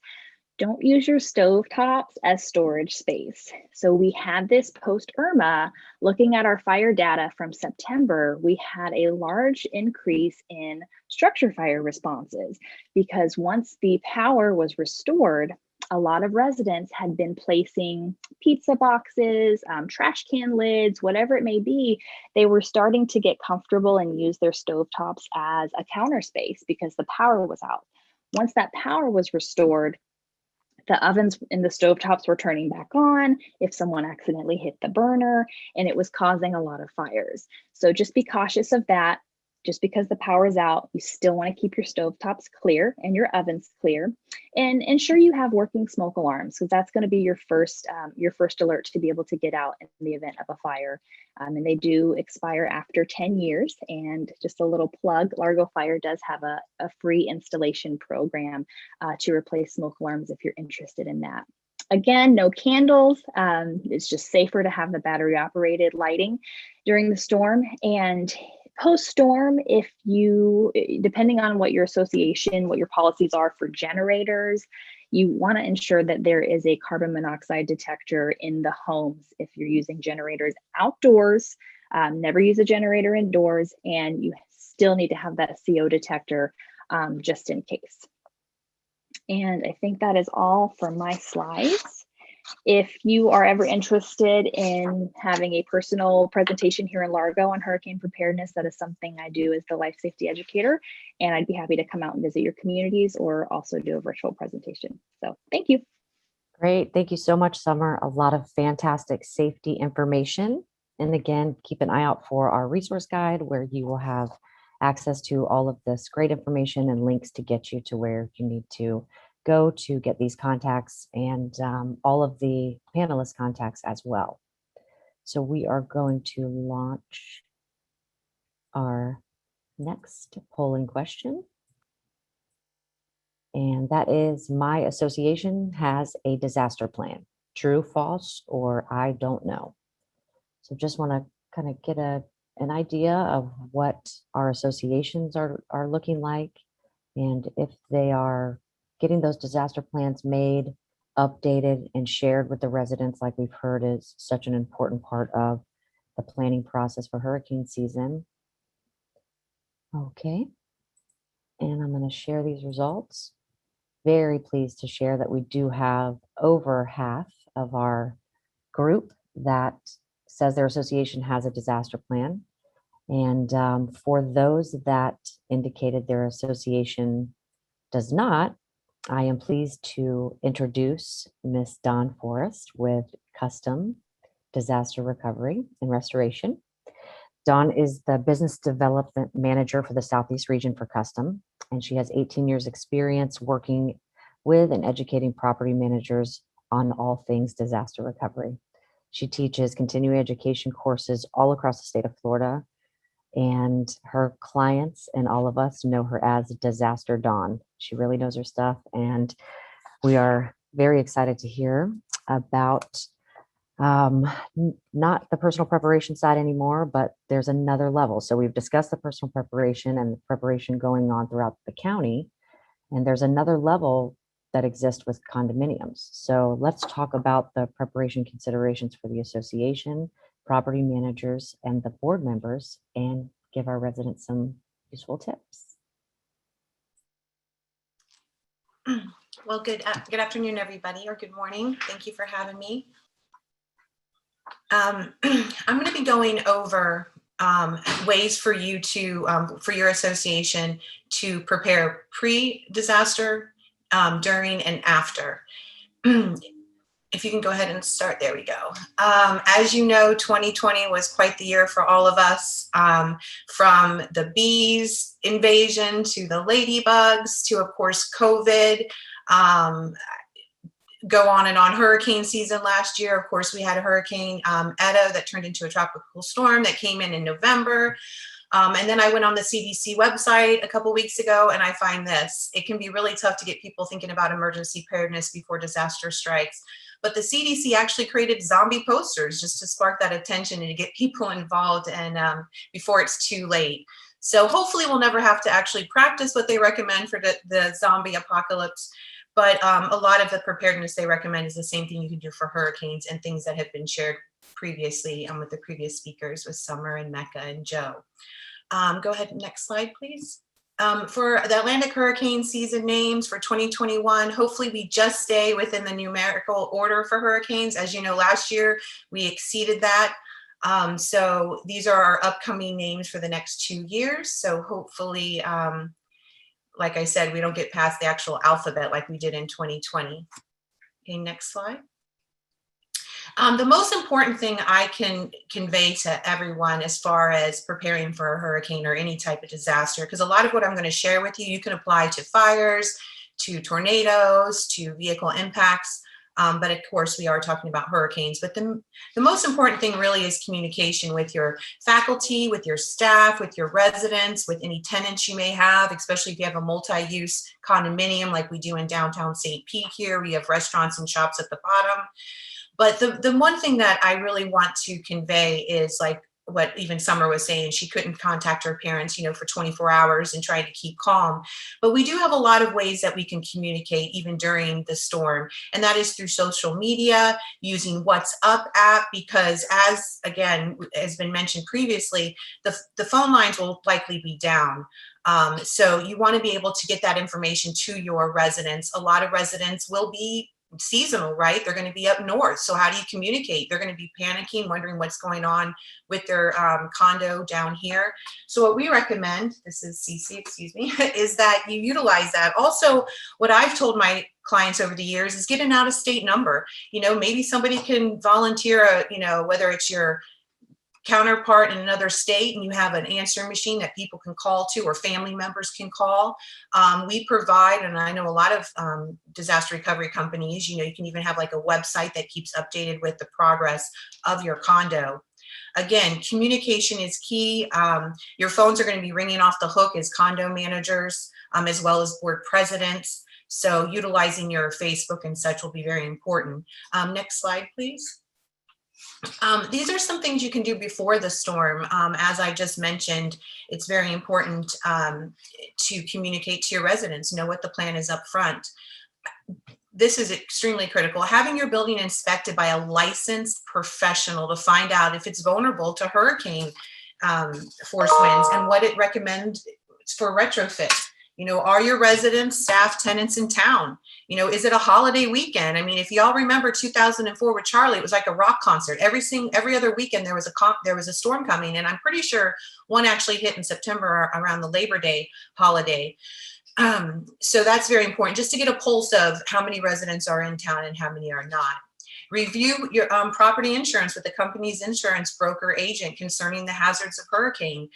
don't use your stovetops as storage space. So we had this post Irma. Looking at our fire data from September, we had a large increase in structure fire responses because once the power was restored, a lot of residents had been placing pizza boxes, trash can lids, whatever it may be. They were starting to get comfortable and use their stovetops as a counter space because the power was out. Once that power was restored, the ovens and the stovetops were turning back on if someone accidentally hit the burner, and it was causing a lot of fires. So just be cautious of that. Just because the power is out, you still want to keep your stovetops clear and your ovens clear, and ensure you have working smoke alarms, because that's going to be your first alert to be able to get out in the event of a fire. And they do expire after 10 years. And just a little plug, Largo Fire does have a free installation program to replace smoke alarms if you're interested in that. Again, no candles. It's just safer to have the battery operated lighting during the storm. And post-storm, depending on what your association, what your policies are for generators, you want to ensure that there is a carbon monoxide detector in the homes if you're using generators outdoors. Never use a generator indoors, and you still need to have that CO detector just in case. And I think that is all for my slides. If you are ever interested in having a personal presentation here in Largo on hurricane preparedness, that is something I do as the life safety educator, and I'd be happy to come out and visit your communities or also do a virtual presentation. So thank you. Great. Thank you so much, Summer. A lot of fantastic safety information. And again, keep an eye out for our resource guide where you will have access to all of this great information and links to get you to where you need to go to get these contacts and all of the panelist contacts as well. So we are going to launch our next polling question. And that is, my association has a disaster plan. True, false, or I don't know. So just want to kind of get an idea of what our associations are looking like, and if they are getting those disaster plans made, updated, and shared with the residents, like we've heard is such an important part of the planning process for hurricane season. Okay, and I'm going to share these results. Very pleased to share that we do have over half of our group that says their association has a disaster plan. And for those that indicated their association does not, I am pleased to introduce Miss Dawn Forrest with Custom Disaster Recovery and Restoration. Dawn is the Business Development Manager for the Southeast region for Custom, and she has 18 years experience working with and educating property managers on all things disaster recovery. She teaches continuing education courses all across the state of Florida, and her clients and all of us know her as Disaster Dawn. She really knows her stuff, and we are very excited to hear about not the personal preparation side anymore, but there's another level. So we've discussed the personal preparation and the preparation going on throughout the county, and there's another level that exists with condominiums. So let's talk about the preparation considerations for the association, property managers, and the board members, and give our residents some useful tips. Well, good afternoon, everybody, or good morning. Thank you for having me. I'm going to be going over ways for you to, for your association to prepare pre-disaster, during, and after. If you can go ahead and start, there we go. As you know, 2020 was quite the year for all of us, from the bees invasion to the ladybugs to, of course, COVID. Go on and on. Hurricane season last year, of course, we had a Hurricane Eta that turned into a tropical storm that came in November. And then I went on the CDC website a couple weeks ago, and I find this. It can be really tough to get people thinking about emergency preparedness before disaster strikes. But the CDC actually created zombie posters just to spark that attention and to get people involved, and before it's too late. So hopefully we'll never have to actually practice what they recommend for the zombie apocalypse. But a lot of the preparedness they recommend is the same thing you can do for hurricanes and things that have been shared previously with the previous speakers with Summer and Mecca and Joe. Go ahead, next slide, please. For the Atlantic hurricane season names for 2021, hopefully we just stay within the numerical order for hurricanes. As you know, last year we exceeded that. So these are our upcoming names for the next 2 years. So hopefully, like I said, we don't get past the actual alphabet like we did in 2020. Okay, next slide. The most important thing I can convey to everyone as far as preparing for a hurricane or any type of disaster, because a lot of what I'm going to share with you, you can apply to fires, to tornadoes, to vehicle impacts. But of course, we are talking about hurricanes. But the most important thing really is communication with your faculty, with your staff, with your residents, with any tenants you may have, especially if you have a multi-use condominium like we do in downtown St. Pete here. We have restaurants and shops at the bottom. But the one thing that I really want to convey is like what even Summer was saying, she couldn't contact her parents, for 24 hours and try to keep calm. But we do have a lot of ways that we can communicate even during the storm. And that is through social media, using WhatsApp app, because as again, has been mentioned previously, the phone lines will likely be down. So you want to be able to get that information to your residents. A lot of residents will be seasonal, right? They're going to be up north. So how do you communicate? They're going to be panicking, wondering what's going on with their condo down here. So what we recommend, this is CC, excuse me, is that you utilize that. Also, what I've told my clients over the years is get an out-of-state number. Maybe somebody can volunteer, whether it's your counterpart in another state and you have an answering machine that people can call to or family members can call. We provide, and I know a lot of disaster recovery companies, you can even have like a website that keeps updated with the progress of your condo. Again, communication is key. Your phones are going to be ringing off the hook as condo managers, as well as board presidents. So utilizing your Facebook and such will be very important. Next slide, please. These are some things you can do before the storm. As I just mentioned, it's very important to communicate to your residents, know what the plan is up front. This is extremely critical. Having your building inspected by a licensed professional to find out if it's vulnerable to hurricane force winds and what it recommends for retrofit. Are your residents, staff, tenants in town? Is it a holiday weekend? I mean, if y'all remember 2004 with Charlie, it was like a rock concert. Every other weekend there was a storm coming, and I'm pretty sure one actually hit in September around the Labor Day holiday. So that's very important, just to get a pulse of how many residents are in town and how many are not. Review your property insurance with the company's insurance broker agent concerning the hazards of hurricane.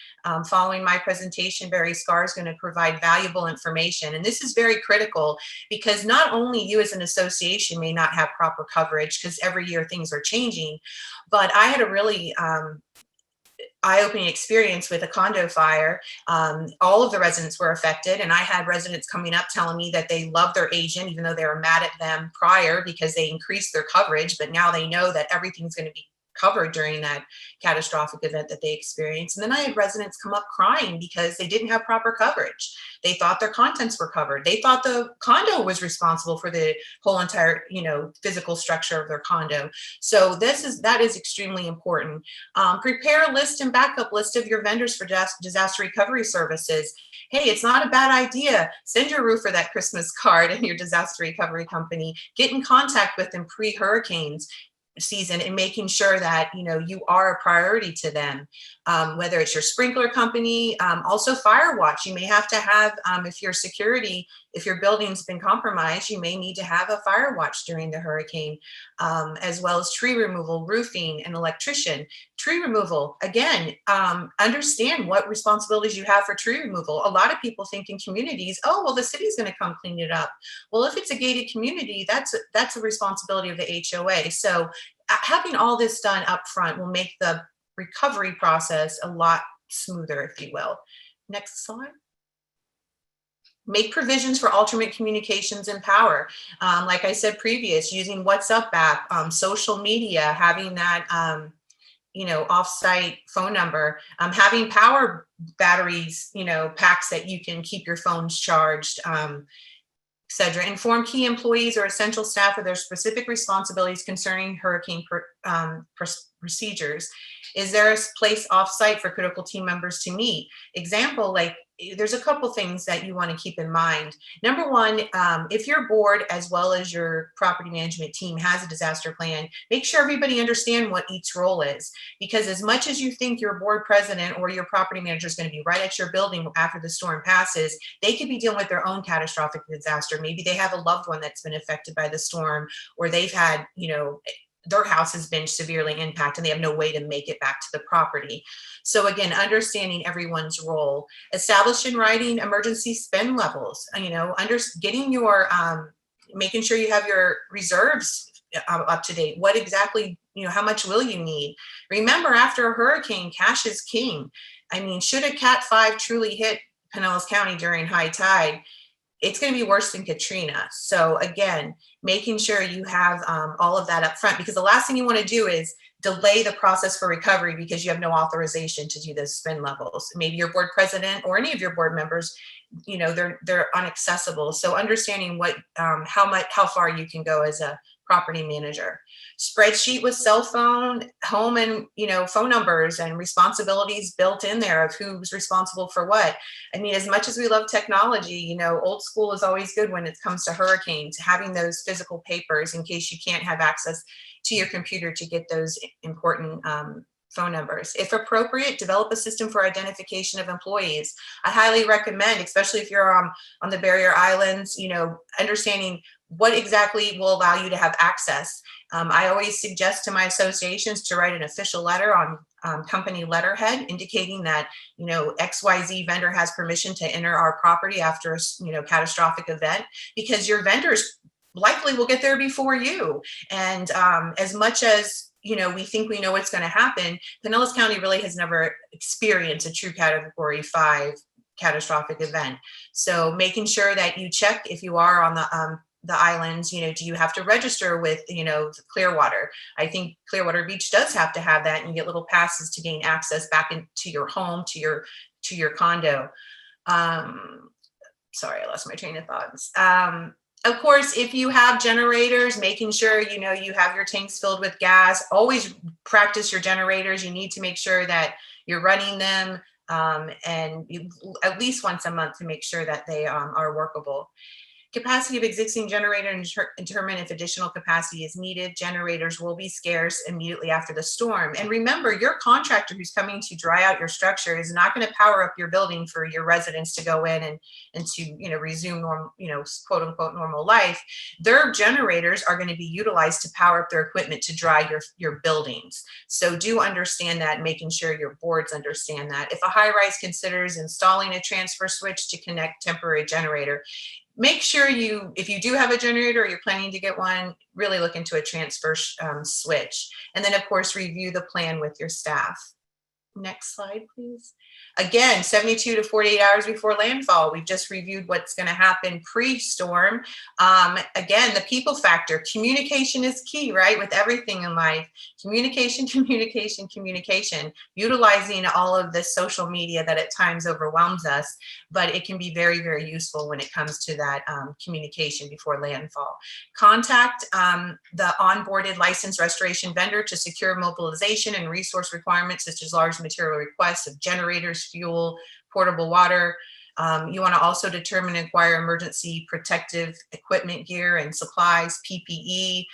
Following my presentation, Barry Scar is going to provide valuable information. And this is very critical because not only you as an association may not have proper coverage because every year things are changing, but I had a really eye-opening experience with a condo fire. All of the residents were affected, and I had residents coming up telling me that they love their agent, even though they were mad at them prior because they increased their coverage, but now they know that everything's going to be covered during that catastrophic event that they experienced. And then I had residents come up crying because they didn't have proper coverage. They thought their contents were covered. They thought the condo was responsible for the whole entire, physical structure of their condo. So that is extremely important. Prepare a list and backup list of your vendors for disaster recovery services. Hey, it's not a bad idea. Send your roofer that Christmas card and your disaster recovery company. Get in contact with them pre-hurricanes season and making sure that you are a priority to them, whether it's your sprinkler company, also fire watch. You may have to have, if your building's been compromised, you may need to have a fire watch during the hurricane, as well as tree removal, roofing, and electrician. Tree removal, again, understand what responsibilities you have for tree removal. A lot of people think in communities, oh, well, the city's going to come clean it up. Well, if it's a gated community, that's a responsibility of the HOA. So having all this done up front will make the recovery process a lot smoother, if you will. Next slide. Make provisions for alternate communications and power. Like I said previous, using WhatsApp app, social media, having that off-site phone number, having power batteries, packs that you can keep your phones charged, etc. Inform key employees or essential staff of their specific responsibilities concerning hurricane procedures. Is there a place off-site for critical team members to meet? Example, like there's a couple things that you want to keep in mind. Number one, if your board as well as your property management team has a disaster plan, make sure everybody understand what each role is. Because as much as you think your board president or your property manager is going to be right at your building after the storm passes, they could be dealing with their own catastrophic disaster. Maybe they have a loved one that's been affected by the storm, or they've had, their house has been severely impacted and they have no way to make it back to the property. So again, understanding everyone's role. Establish in writing emergency spend levels, getting your, making sure you have your reserves up to date. What exactly, how much will you need? Remember, after a hurricane, cash is king. I mean, should a Cat 5 truly hit Pinellas County during high tide, it's going to be worse than Katrina. So again, making sure you have all of that up front, because the last thing you want to do is delay the process for recovery because you have no authorization to do those spend levels. Maybe your board president or any of your board members, they're inaccessible. So understanding how far you can go as a property manager. Spreadsheet with cell phone, home, and phone numbers and responsibilities built in there of who's responsible for what. I mean, as much as we love technology, old school is always good when it comes to hurricanes, having those physical papers in case you can't have access to your computer to get those important phone numbers. If appropriate, develop a system for identification of employees. I highly recommend, especially if you're on the barrier islands, understanding what exactly will allow you to have access. I always suggest to my associations to write an official letter on company letterhead indicating that, XYZ vendor has permission to enter our property after a, catastrophic event, because your vendors likely will get there before you. And as much as we think we know what's going to happen, Pinellas County really has never experienced a true Category 5 catastrophic event. So making sure that you check if you are on the islands, do you have to register with, Clearwater? I think Clearwater Beach does have to have that, and you get little passes to gain access back into your home, to your condo. Sorry, I lost my train of thoughts. Of course, if you have generators, making sure, you have your tanks filled with gas. Always practice your generators. You need to make sure that you're running them and at least once a month to make sure that they are workable. Capacity of existing generator and determine if additional capacity is needed. Generators will be scarce immediately after the storm. And remember, your contractor who's coming to dry out your structure is not going to power up your building for your residents to go in and to, you know, resume normal, you know, quote unquote normal life. Their generators are going to be utilized to power up their equipment to dry your buildings. So do understand that, making sure your boards understand that. If a high-rise considers installing a transfer switch to connect temporary generator, make sure if you do have a generator or you're planning to get one, really look into a transfer switch. And then of course, review the plan with your staff. Next slide, please. Again, 72 to 48 hours before landfall. We've just reviewed what's going to happen pre-storm. Again, the people factor. Communication is key, right? With everything in life. Communication, communication, communication. Utilizing all of the social media that at times overwhelms us, but it can be very, very useful when it comes to that communication before landfall. Contact the onboarded licensed restoration vendor to secure mobilization and resource requirements such as large material requests of generators, fuel, portable water. You want to also determine and acquire emergency protective equipment gear and supplies, PPE.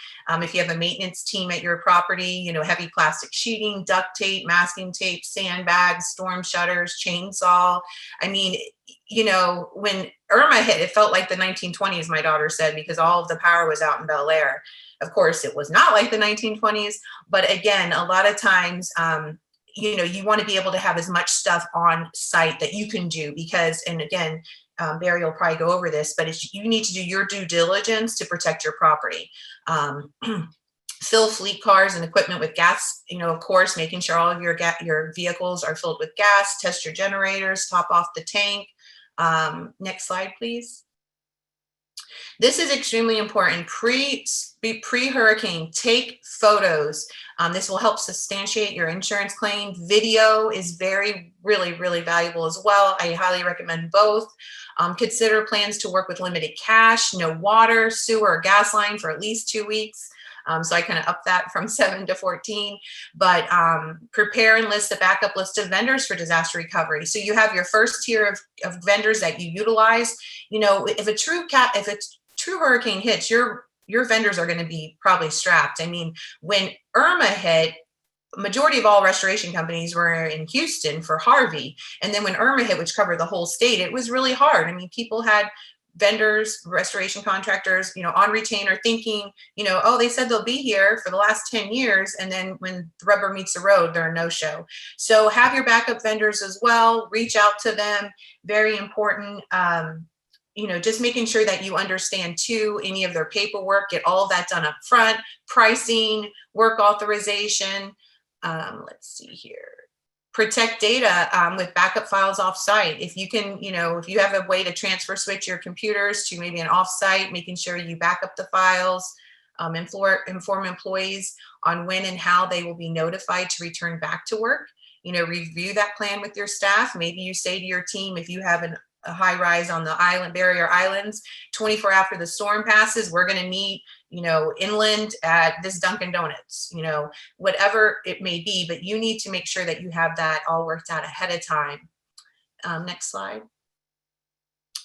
If you have a maintenance team at your property, you know, heavy plastic sheeting, duct tape, masking tape, sandbags, storm shutters, chainsaw. I mean, you know, when Irma hit, it felt like the 1920s, my daughter said, because all of the power was out in Bel Air. Of course, it was not like the 1920s, but again, a lot of times, you know, you want to be able to have as much stuff on site that you can do because, and again, Barry will probably go over this, but you need to do your due diligence to protect your property. Fill fleet cars and equipment with gas, you know, of course, making sure all of your vehicles are filled with gas, test your generators, top off the tank. Next slide, please. This is extremely important. Pre-hurricane, take photos. This will help substantiate your insurance claim. Video is really valuable as well. I highly recommend both. Consider plans to work with limited cash, no water, sewer, or gas line for at least 2 weeks. So I kind of up that from 7 to 14, but prepare and list a backup list of vendors for disaster recovery. So you have your first tier of vendors that you utilize. You know, if a true hurricane hits, your vendors are going to be probably strapped. I mean, when Irma hit, majority of all restoration companies were in Houston for Harvey. And then when Irma hit, which covered the whole state, it was really hard. I mean, people had vendors, restoration contractors, you know, on retainer thinking, you know, oh, they said they'll be here for the last 10 years. And then when the rubber meets the road, they're a no-show. So have your backup vendors as well, reach out to them, very important. You know, just making sure that you understand too, any of their paperwork, get all of that done up front, pricing, work authorization. Let's see here. Protect data with backup files offsite. If you can, you know, if you have a way to transfer switch your computers to maybe an offsite, making sure you back up the files, inform employees on when and how they will be notified to return back to work. You know, review that plan with your staff. Maybe you say to your team, if you have a high rise on the barrier islands, 24 after the storm passes, we're going to meet, you know, inland at this Dunkin' Donuts, you know, whatever it may be, but you need to make sure that you have that all worked out ahead of time. Next slide.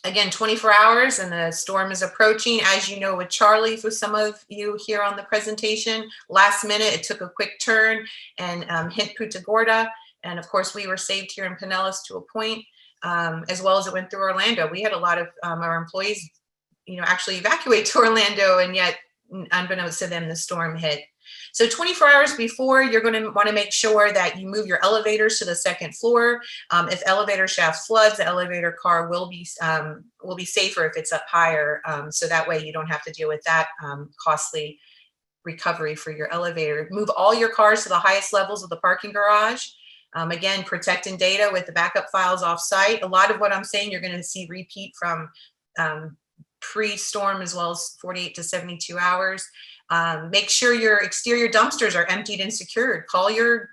Again, 24 hours and the storm is approaching. As you know, with Charlie, for some of you here on the presentation, last minute, it took a quick turn and hit Punta Gorda. And of course, we were saved here in Pinellas to a point, as well as it went through Orlando. We had a lot of our employees, you know, actually evacuate to Orlando, and yet unbeknownst to them, the storm hit. So 24 hours before, you're going to want to make sure that you move your elevators to the second floor. If elevator shaft floods, the elevator car will be safer if it's up higher. So that way you don't have to deal with that costly recovery for your elevator. Move all your cars to the highest levels of the parking garage. Again, protecting data with the backup files off-site. A lot of what I'm saying you're going to see repeat from pre-storm as well as 48 to 72 hours. Make sure your exterior dumpsters are emptied and secured. Call your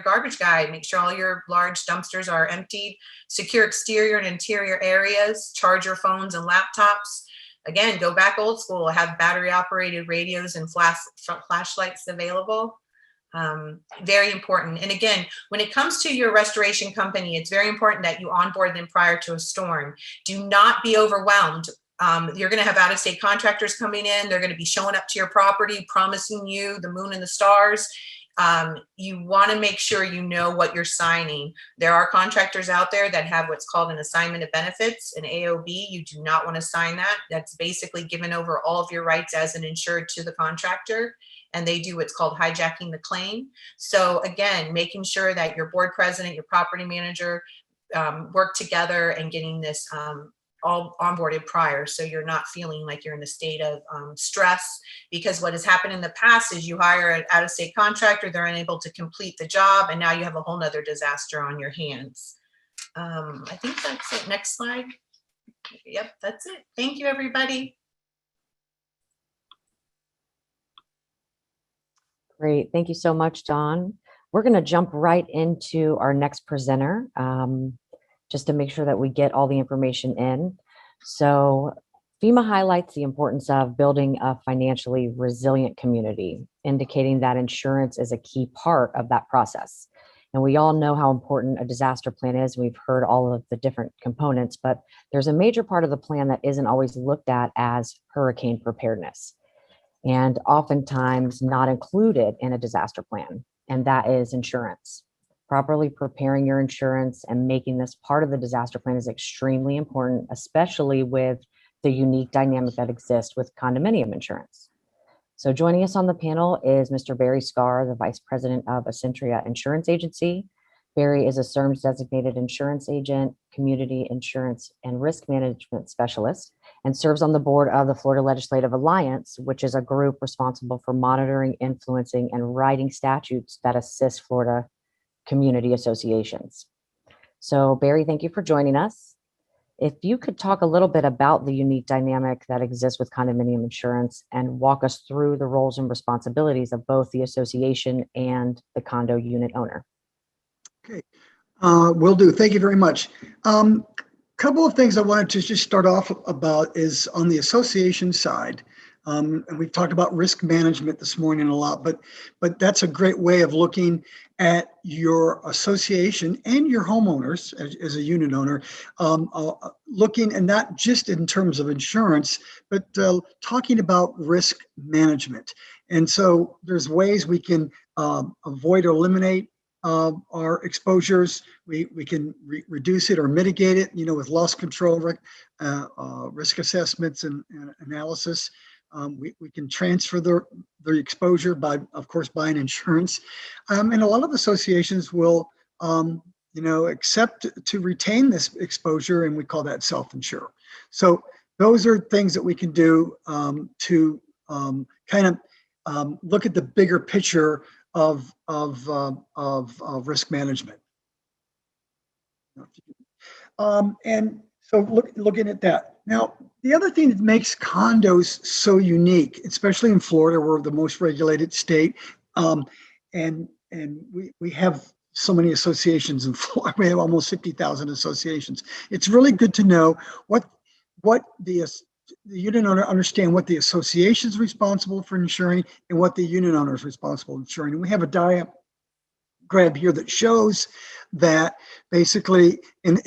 garbage guy. Make sure all your large dumpsters are emptied. Secure exterior and interior areas. Charge your phones and laptops. Again, go back old school. Have battery-operated radios and flashlights available. Very important. And again, when it comes to your restoration company, it's very important that you onboard them prior to a storm. Do not be overwhelmed. You're going to have out-of-state contractors coming in. They're going to be showing up to your property, promising you the moon and the stars. You want to make sure you know what you're signing. There are contractors out there that have what's called an assignment of benefits, an AOB. You do not want to sign that. That's basically giving over all of your rights as an insured to the contractor, and they do what's called hijacking the claim. So again, making sure that your board president, your property manager work together and getting this all onboarded prior, so you're not feeling like you're in a state of stress, because what has happened in the past is you hire an out-of-state contractor, they're unable to complete the job, and now you have a whole nother disaster on your hands. I think that's it. Next slide. Yep, that's it. Thank you, everybody. Great. Thank you so much, Dawn. We're going to jump right into our next presenter, just to make sure that we get all the information in. So FEMA highlights the importance of building a financially resilient community, indicating that insurance is a key part of that process. And we all know how important a disaster plan is. We've heard all of the different components, but there's a major part of the plan that isn't always looked at as hurricane preparedness, and oftentimes not included in a disaster plan, and that is insurance. Properly preparing your insurance and making this part of the disaster plan is extremely important, especially with the unique dynamic that exists with condominium insurance. So joining us on the panel is Mr. Barry Scarr, the Vice President of Accentria Insurance Agency. Barry is a CERMS designated insurance agent, community insurance and risk management specialist, and serves on the board of the Florida Legislative Alliance, which is a group responsible for monitoring, influencing, and writing statutes that assist Florida community associations. So Barry, thank you for joining us. If you could talk a little bit about the unique dynamic that exists with condominium insurance and walk us through the roles and responsibilities of both the association and the condo unit owner. Okay, will do. Thank you very much. Couple of things I wanted to just start off about is on the association side. And we've talked about risk management this morning a lot, but that's a great way of looking at your association and your homeowners as a unit owner, looking, and not just in terms of insurance, but talking about risk management. And so there's ways we can avoid or eliminate our exposures. We can reduce it or mitigate it, with loss control, risk assessments and analysis. We can transfer the exposure by, of course, buying insurance. And a lot of associations will, accept to retain this exposure, and we call that self-insure. So those are things that we can do to kind of look at the bigger picture of risk management. And so looking at that. Now, the other thing that makes condos so unique, especially in Florida, we're the most regulated state, and we have so many associations in Florida. We have almost 50,000 associations. It's really good to know what the unit owner understand what the association is responsible for insuring and what the unit owner is responsible for insuring. And we have a diagram here that shows that basically this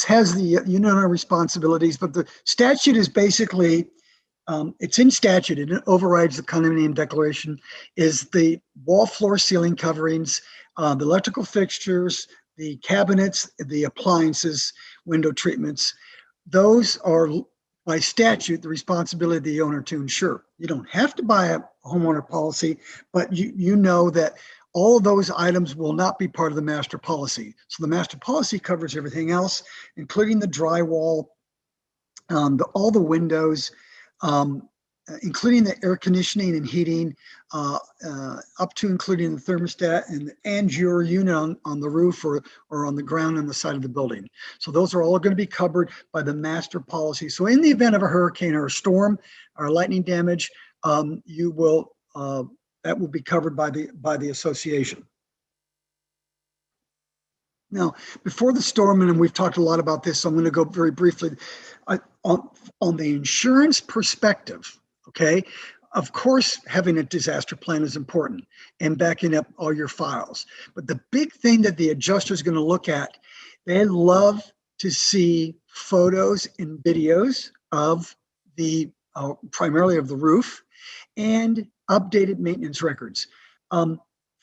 has the unit owner responsibilities, but the statute is basically it's in statute and it overrides the condominium declaration, is the wall, floor, ceiling coverings, the electrical fixtures, the cabinets, the appliances, window treatments. Those are by statute the responsibility of the owner to insure. You don't have to buy a homeowner policy, but you know that all of those items will not be part of the master policy. So the master policy covers everything else, including the drywall, all the windows, including the air conditioning and heating, up to including the thermostat and your unit on the roof or on the ground on the side of the building. So those are all going to be covered by the master policy. So in the event of a hurricane or a storm or lightning damage, that will be covered by the association. Now, before the storm, and we've talked a lot about this, so I'm going to go very briefly on the insurance perspective. Okay, of course, having a disaster plan is important and backing up all your files. But the big thing that the adjuster is going to look at, they love to see photos and videos of the primarily of the roof and updated maintenance records.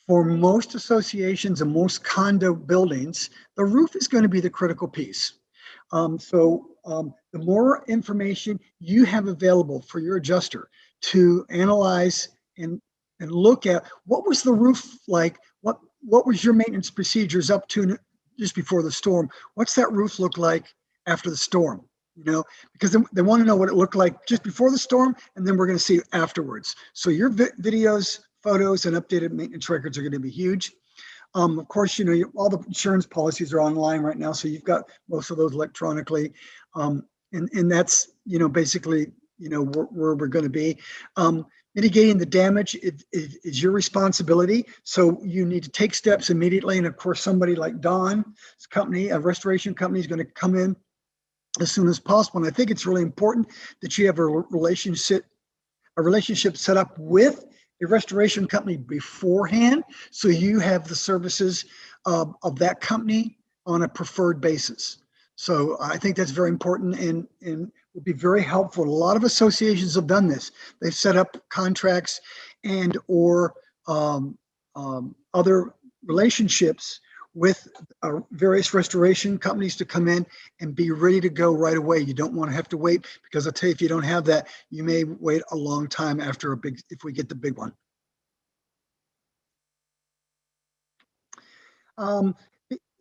For most associations and most condo buildings, the roof is going to be the critical piece. The more information you have available for your adjuster to analyze and look at what was the roof like, what was your maintenance procedures up to just before the storm, what's that roof look like after the storm, because they want to know what it looked like just before the storm, and then we're going to see it afterwards. So your videos, photos, and updated maintenance records are going to be huge. Of course, all the insurance policies are online right now, so you've got most of those electronically, and that's basically where we're going to be. Mitigating the damage is your responsibility, so you need to take steps immediately. And of course, somebody like Don's company, a restoration company, is going to come in as soon as possible. And I think it's really important that you have a relationship set up with a restoration company beforehand, so you have the services of that company on a preferred basis. So I think that's very important and will be very helpful. A lot of associations have done this. They've set up contracts and or other relationships with various restoration companies to come in and be ready to go right away. You don't want to have to wait, because I'll tell you, if you don't have that, you may wait a long time after if we get the big one.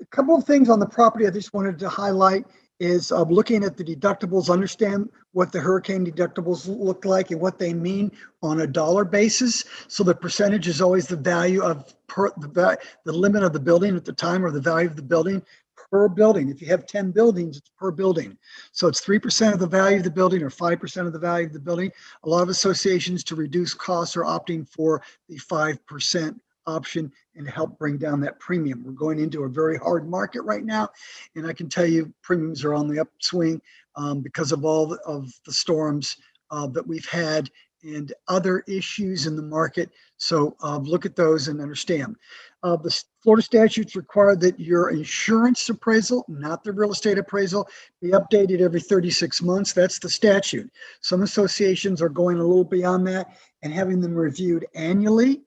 A couple of things on the property I just wanted to highlight is looking at the deductibles, understand what the hurricane deductibles look like and what they mean on a dollar basis. So the percentage is always the value of the limit of the building at the time, or the value of the building per building. If you have 10 buildings, it's per building. So it's 3% of the value of the building or 5% of the value of the building. A lot of associations, to reduce costs, are opting for the 5% option and help bring down that premium. We're going into a very hard market right now, and I can tell you premiums are on the upswing because of all of the storms that we've had and other issues in the market. So look at those and understand. The Florida statutes require that your insurance appraisal, not the real estate appraisal, be updated every 36 months. That's the statute. Some associations are going a little beyond that and having them reviewed annually.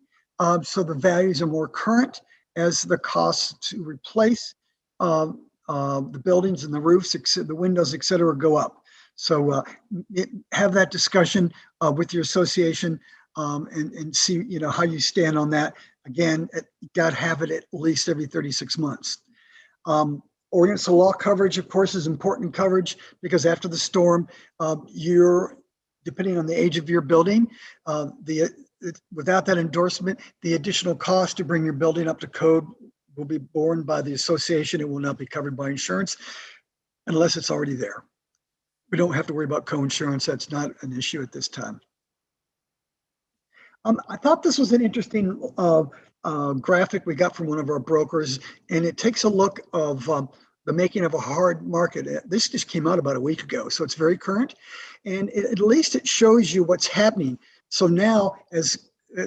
So the values are more current as the costs to replace the buildings and the roofs, the windows, et cetera, go up. So have that discussion with your association and see how you stand on that. Again, you got to have it at least every 36 months. Ordinance of law coverage, of course, is important coverage, because after the storm, depending on the age of your building, without that endorsement, the additional cost to bring your building up to code will be borne by the association. It will not be covered by insurance unless it's already there. We don't have to worry about co-insurance. That's not an issue at this time. I thought this was an interesting graphic we got from one of our brokers, and it takes a look of the making of a hard market. This just came out about a week ago, so it's very current, and at least it shows you what's happening. So now, as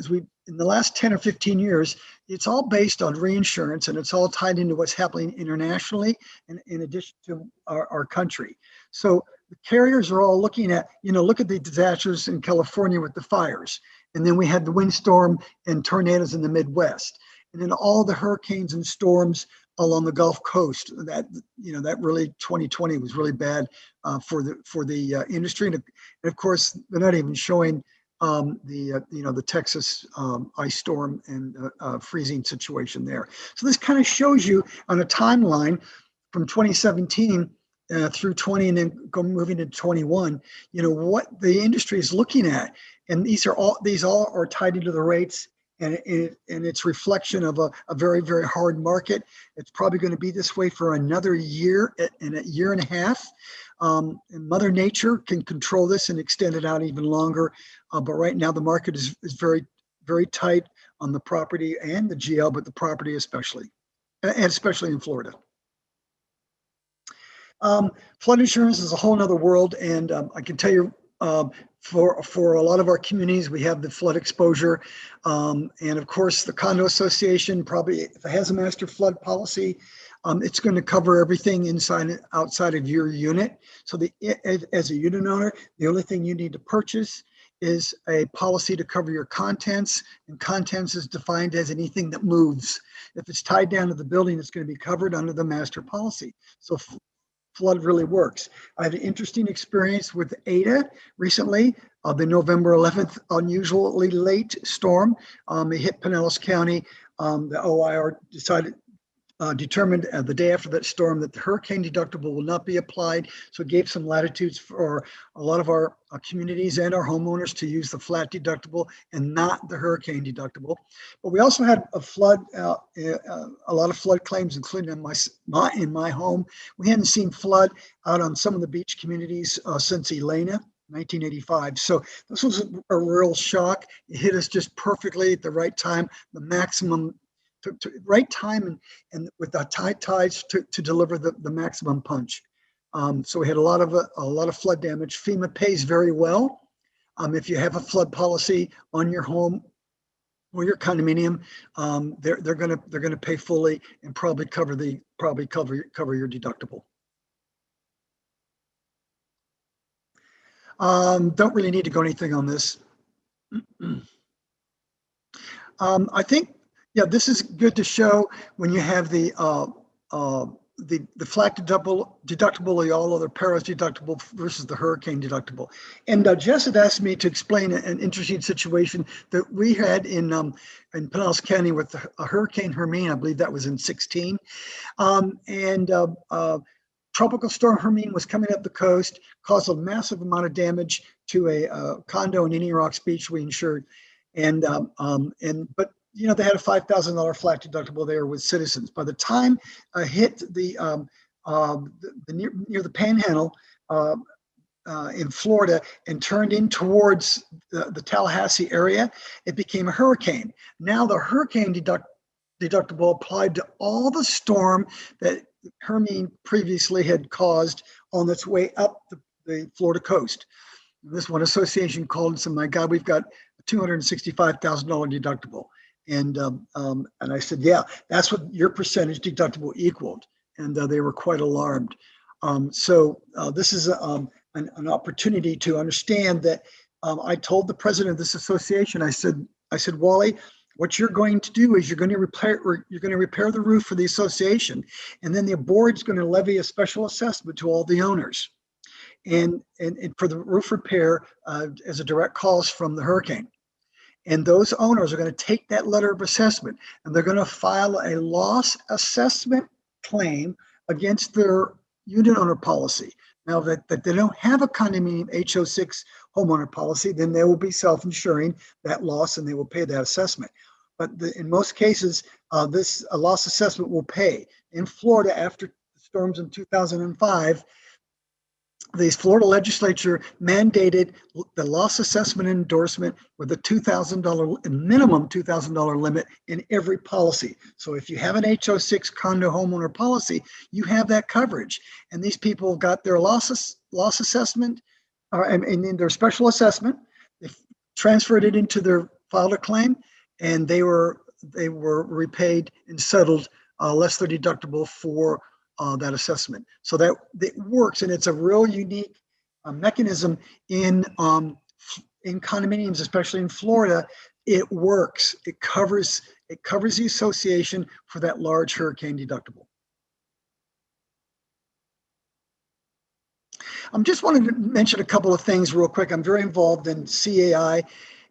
we, in the last 10 or 15 years, it's all based on reinsurance, and it's all tied into what's happening internationally and in addition to our country. So the carriers are all looking at, look at the disasters in California with the fires. And then we had the windstorm and tornadoes in the Midwest. And then all the hurricanes and storms along the Gulf Coast. That really 2020 was really bad for the industry. And of course, they're not even showing the Texas ice storm and freezing situation there. So this kind of shows you on a timeline from 2017 through 20 and then moving to 21, what the industry is looking at. And these all are tied into the rates, and it's reflection of a very, very hard market. It's probably going to be this way for another year and a year and a half. And Mother Nature can control this and extend it out even longer. But right now the market is very, very tight on the property and the GL, but the property especially, and especially in Florida. Flood insurance is a whole nother world, and I can tell you for a lot of our communities, we have the flood exposure, and of course the condo association probably, if it has a master flood policy, It's going to cover everything inside and outside of your unit. So as a unit owner, the only thing you need to purchase is a policy to cover your contents, and contents is defined as anything that moves. If it's tied down to the building, it's going to be covered under the master policy. So flood really works. I had an interesting experience with Ada recently. The November 11th unusually late storm. It hit Pinellas County. The OIR determined the day after that storm that the hurricane deductible will not be applied. So it gave some latitudes for a lot of our communities and our homeowners to use the flat deductible and not the hurricane deductible. But we also had a flood, a lot of flood claims, including in my home. We hadn't seen flood out on some of the beach communities since Elena, 1985. So this was a real shock. It hit us just perfectly at the right time, the maximum right time and with the high tides to deliver the maximum punch. So we had a lot of flood damage. FEMA pays very well. If you have a flood policy on your home or your condominium, they're gonna pay fully and probably cover your deductible. Don't really need to go anything on this. I think, yeah, this is good to show when you have the flat deductible, the all other perils deductible versus the hurricane deductible. And Jess had asked me to explain an interesting situation that we had in Pinellas County with Hurricane Hermine. I believe that was in 16. Tropical Storm Hermine was coming up the coast, caused a massive amount of damage to a condo in Indian Rocks Beach we insured. But you know, they had a $5,000 flat deductible there with Citizens. By the time I hit near the Panhandle in Florida and turned in towards the Tallahassee area, it became a hurricane. Now the hurricane deductible applied to all the storm that Hermine previously had caused on its way up the Florida coast. This one association called and said, "My God, we've got a $265,000 deductible." And I said, "Yeah, that's what your percentage deductible equaled." And they were quite alarmed. So this is an opportunity to understand that. I told the president of this association, I said, "Wally, what you're going to do is you're going to repair the roof for the association, and then the board's going to levy a special assessment to all the owners, and for the roof repair as a direct cost from the hurricane. And those owners are going to take that letter of assessment and they're going to file a loss assessment claim against their unit owner policy. Now that they don't have a condominium HO6 homeowner policy, then they will be self-insuring that loss and they will pay that assessment. But in most cases, this loss assessment will pay. In Florida, after the storms in 2005, the Florida legislature mandated the loss assessment endorsement with a $2,000 minimum $2,000 limit in every policy. So if you have an HO6 condo homeowner policy, you have that coverage. And these people got their loss assessment, and in their special assessment, they transferred it into their filed a claim, and they were repaid and settled less their deductible for that assessment. So that works, and it's a real unique mechanism in condominiums, especially in Florida. It works. It covers the association for that large hurricane deductible. I just wanted to mention a couple of things real quick. I'm very involved in CAI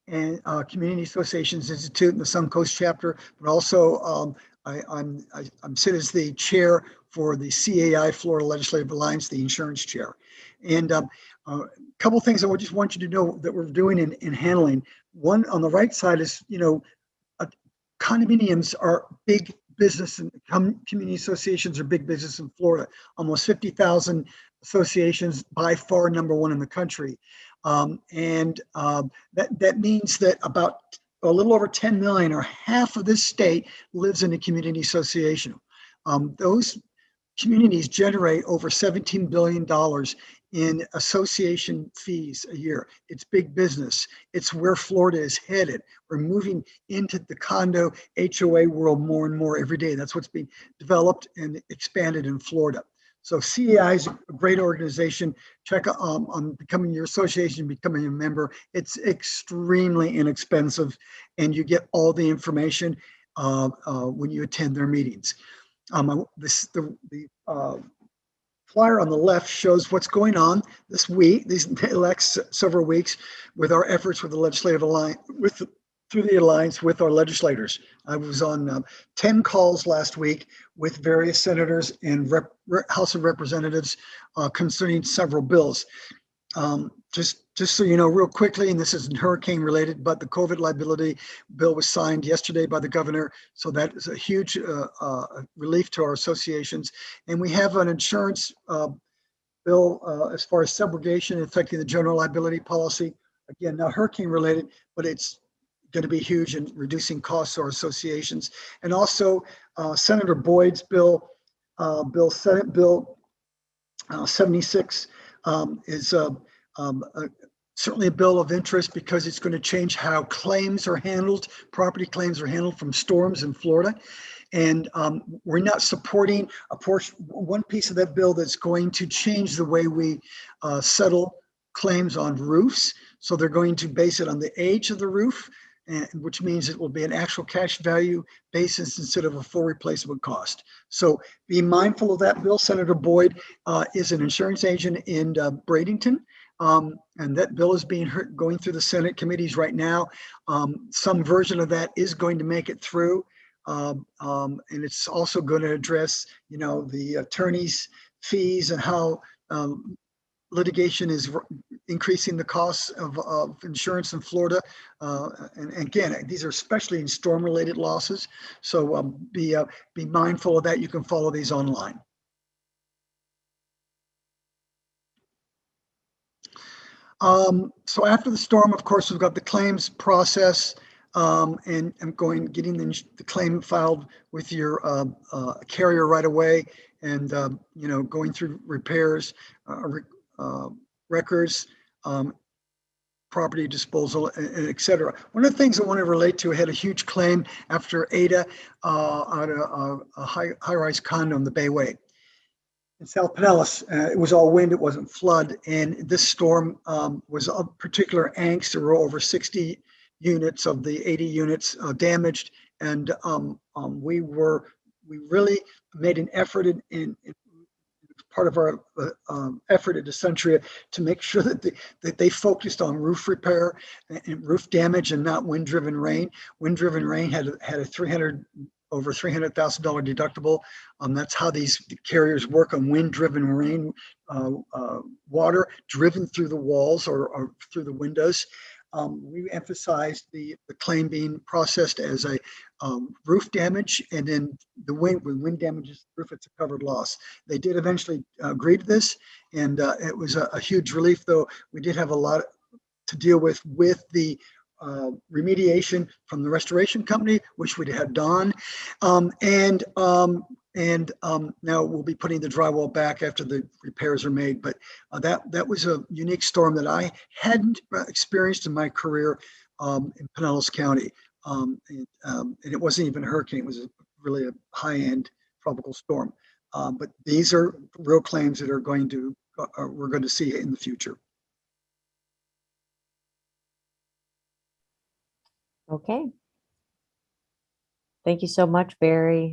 and Community Associations Institute and the Suncoast chapter, but also I'm sit as the chair for the CAI Florida Legislative Alliance, the insurance chair. And a couple of things I just want you to know that we're doing in handling. One, on the right side is, condominiums are big business, and community associations are big business in Florida. Almost 50,000 associations, by far number one in the country. That means that about a little over 10 million, or half of this state, lives in a community association. Those communities generate over $17 billion in association fees a year. It's big business. It's where Florida is headed. We're moving into the condo HOA world more and more every day. That's what's being developed and expanded in Florida. So CEI is a great organization. Check on becoming your association, becoming a member. It's extremely inexpensive, and you get all the information when you attend their meetings. The flyer on the left shows what's going on this week, these next several weeks, with our efforts with the legislative alliance, through the alliance with our legislators. I was on 10 calls last week with various senators and House of Representatives concerning several bills. Just so you know, real quickly, and this isn't hurricane related, but the COVID liability bill was signed yesterday by the governor. So that is a huge relief to our associations. And we have an insurance bill as far as subrogation affecting the general liability policy. Again, not hurricane related, but it's going to be huge in reducing costs to our associations. And also Senator Boyd's bill, Senate Bill 76 is certainly a bill of interest because it's going to change how claims are handled, property claims are handled from storms in Florida. And we're not supporting one piece of that bill that's going to change the way we settle claims on roofs. So they're going to base it on the age of the roof, which means it will be an actual cash value basis instead of a full replacement cost. So be mindful of that bill. Senator Boyd is an insurance agent in Bradenton. And that bill is going through the Senate committees right now. Some version of that is going to make it through. And it's also going to address, the attorney's fees and how litigation is increasing the costs of insurance in Florida. And again, these are especially in storm-related losses. So be mindful of that. You can follow these online. So after the storm, of course, we've got the claims process, and getting the claim filed with your carrier right away, and going through repairs, records, property disposal, et cetera. One of the things I want to relate to, I had a huge claim after Ada on a high-rise condo in the Bayway. In South Pinellas, it was all wind, it wasn't flood. And this storm was of particular angst. There were over 60 units of the 80 units damaged. And we really made an effort in part of our effort at Essentia to make sure that they focused on roof repair and roof damage and not wind-driven rain. Wind-driven rain had a over $300,000 deductible. That's how these carriers work on wind-driven rain, water driven through the walls or through the windows. We emphasized the claim being processed as a roof damage, and then when wind damages the roof, it's a covered loss. They did eventually agree to this, and it was a huge relief, though we did have a lot to deal with the remediation from the restoration company, which we had done. And now we'll be putting the drywall back after the repairs are made. But that was a unique storm that I hadn't experienced in my career in Pinellas County. And it wasn't even a hurricane. It was really a high-end tropical storm. But these are real claims that we're going to see in the future. Okay. Thank you so much, Barry.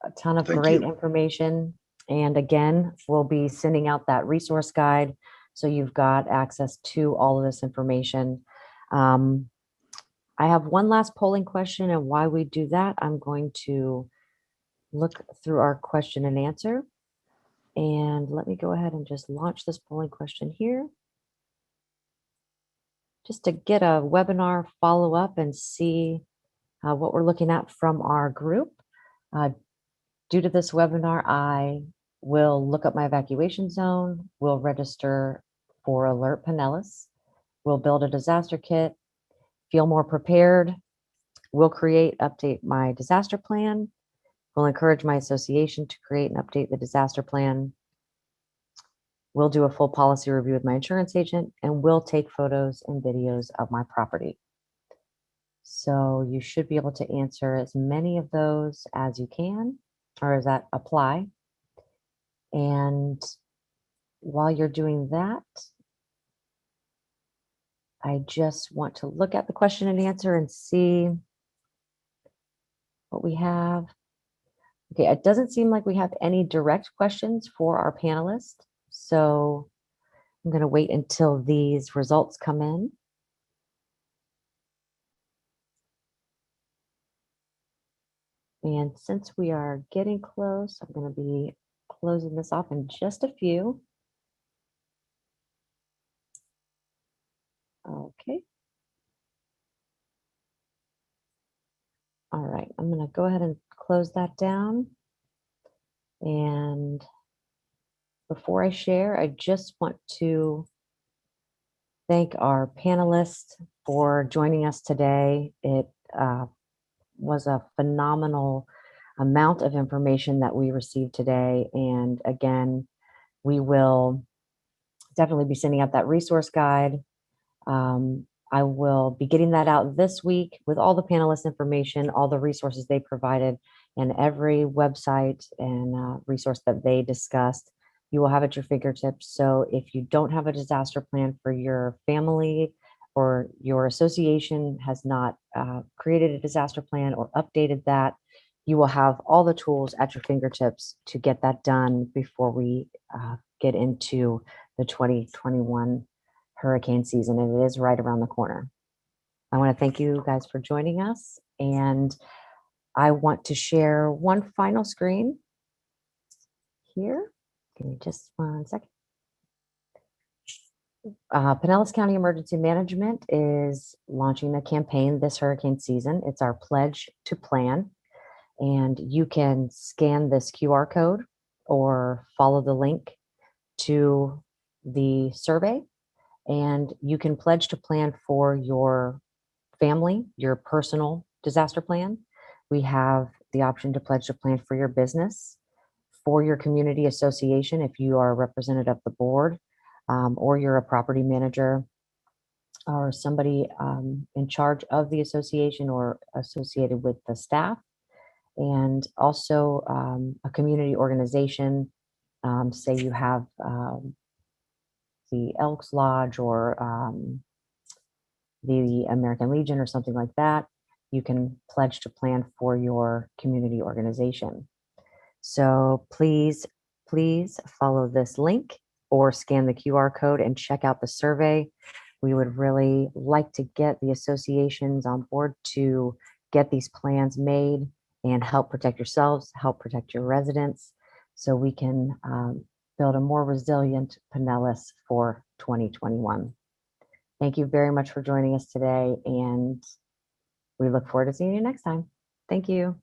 A ton of great information. And again, we'll be sending out that resource guide, so you've got access to all of this information. I have one last polling question, and while we do that, I'm going to look through our question and answer. And let me go ahead and just launch this polling question here, just to get a webinar follow-up and see what we're looking at from our group. Due to this webinar, I will look up my evacuation zone, we'll register for Alert Pinellas, we'll build a disaster kit, feel more prepared, we'll update my disaster plan, we'll encourage my association to create and update the disaster plan. We'll do a full policy review with my insurance agent, and we'll take photos and videos of my property. So you should be able to answer as many of those as you can, or as that apply. And while you're doing that, I just want to look at the question and answer and see what we have. Okay, it doesn't seem like we have any direct questions for our panelists. So I'm going to wait until these results come in. And since we are getting close, I'm going to be closing this off in just a few. Okay. All right, I'm going to go ahead and close that down. And before I share, I just want to thank our panelists for joining us today. It was a phenomenal amount of information that we received today. And again, we will definitely be sending out that resource guide. I will be getting that out this week with all the panelists' information, all the resources they provided, and every website and resource that they discussed. You will have at your fingertips. So if you don't have a disaster plan for your family, or your association has not created a disaster plan or updated that, you will have all the tools at your fingertips to get that done before we get into the 2021 hurricane season, and it is right around the corner. I want to thank you guys for joining us, and I want to share one final screen here. Give me just 1 second. Pinellas County Emergency Management is launching a campaign this hurricane season. It's our Pledge to Plan, and you can scan this QR code or follow the link to the survey, and you can pledge to plan for your family, your personal disaster plan. We have the option to pledge to plan for your business, for your community association if you are a representative of the board, or you're a property manager or somebody in charge of the association or associated with the staff, and also a community organization. Say you have the Elks Lodge or the American Legion or something like that, you can pledge to plan for your community organization. So please follow this link or scan the QR code and check out the survey. We would really like to get the associations on board to get these plans made and help protect yourselves, help protect your residents, so we can build a more resilient Pinellas for 2021. Thank you very much for joining us today, and we look forward to seeing you next time. Thank you.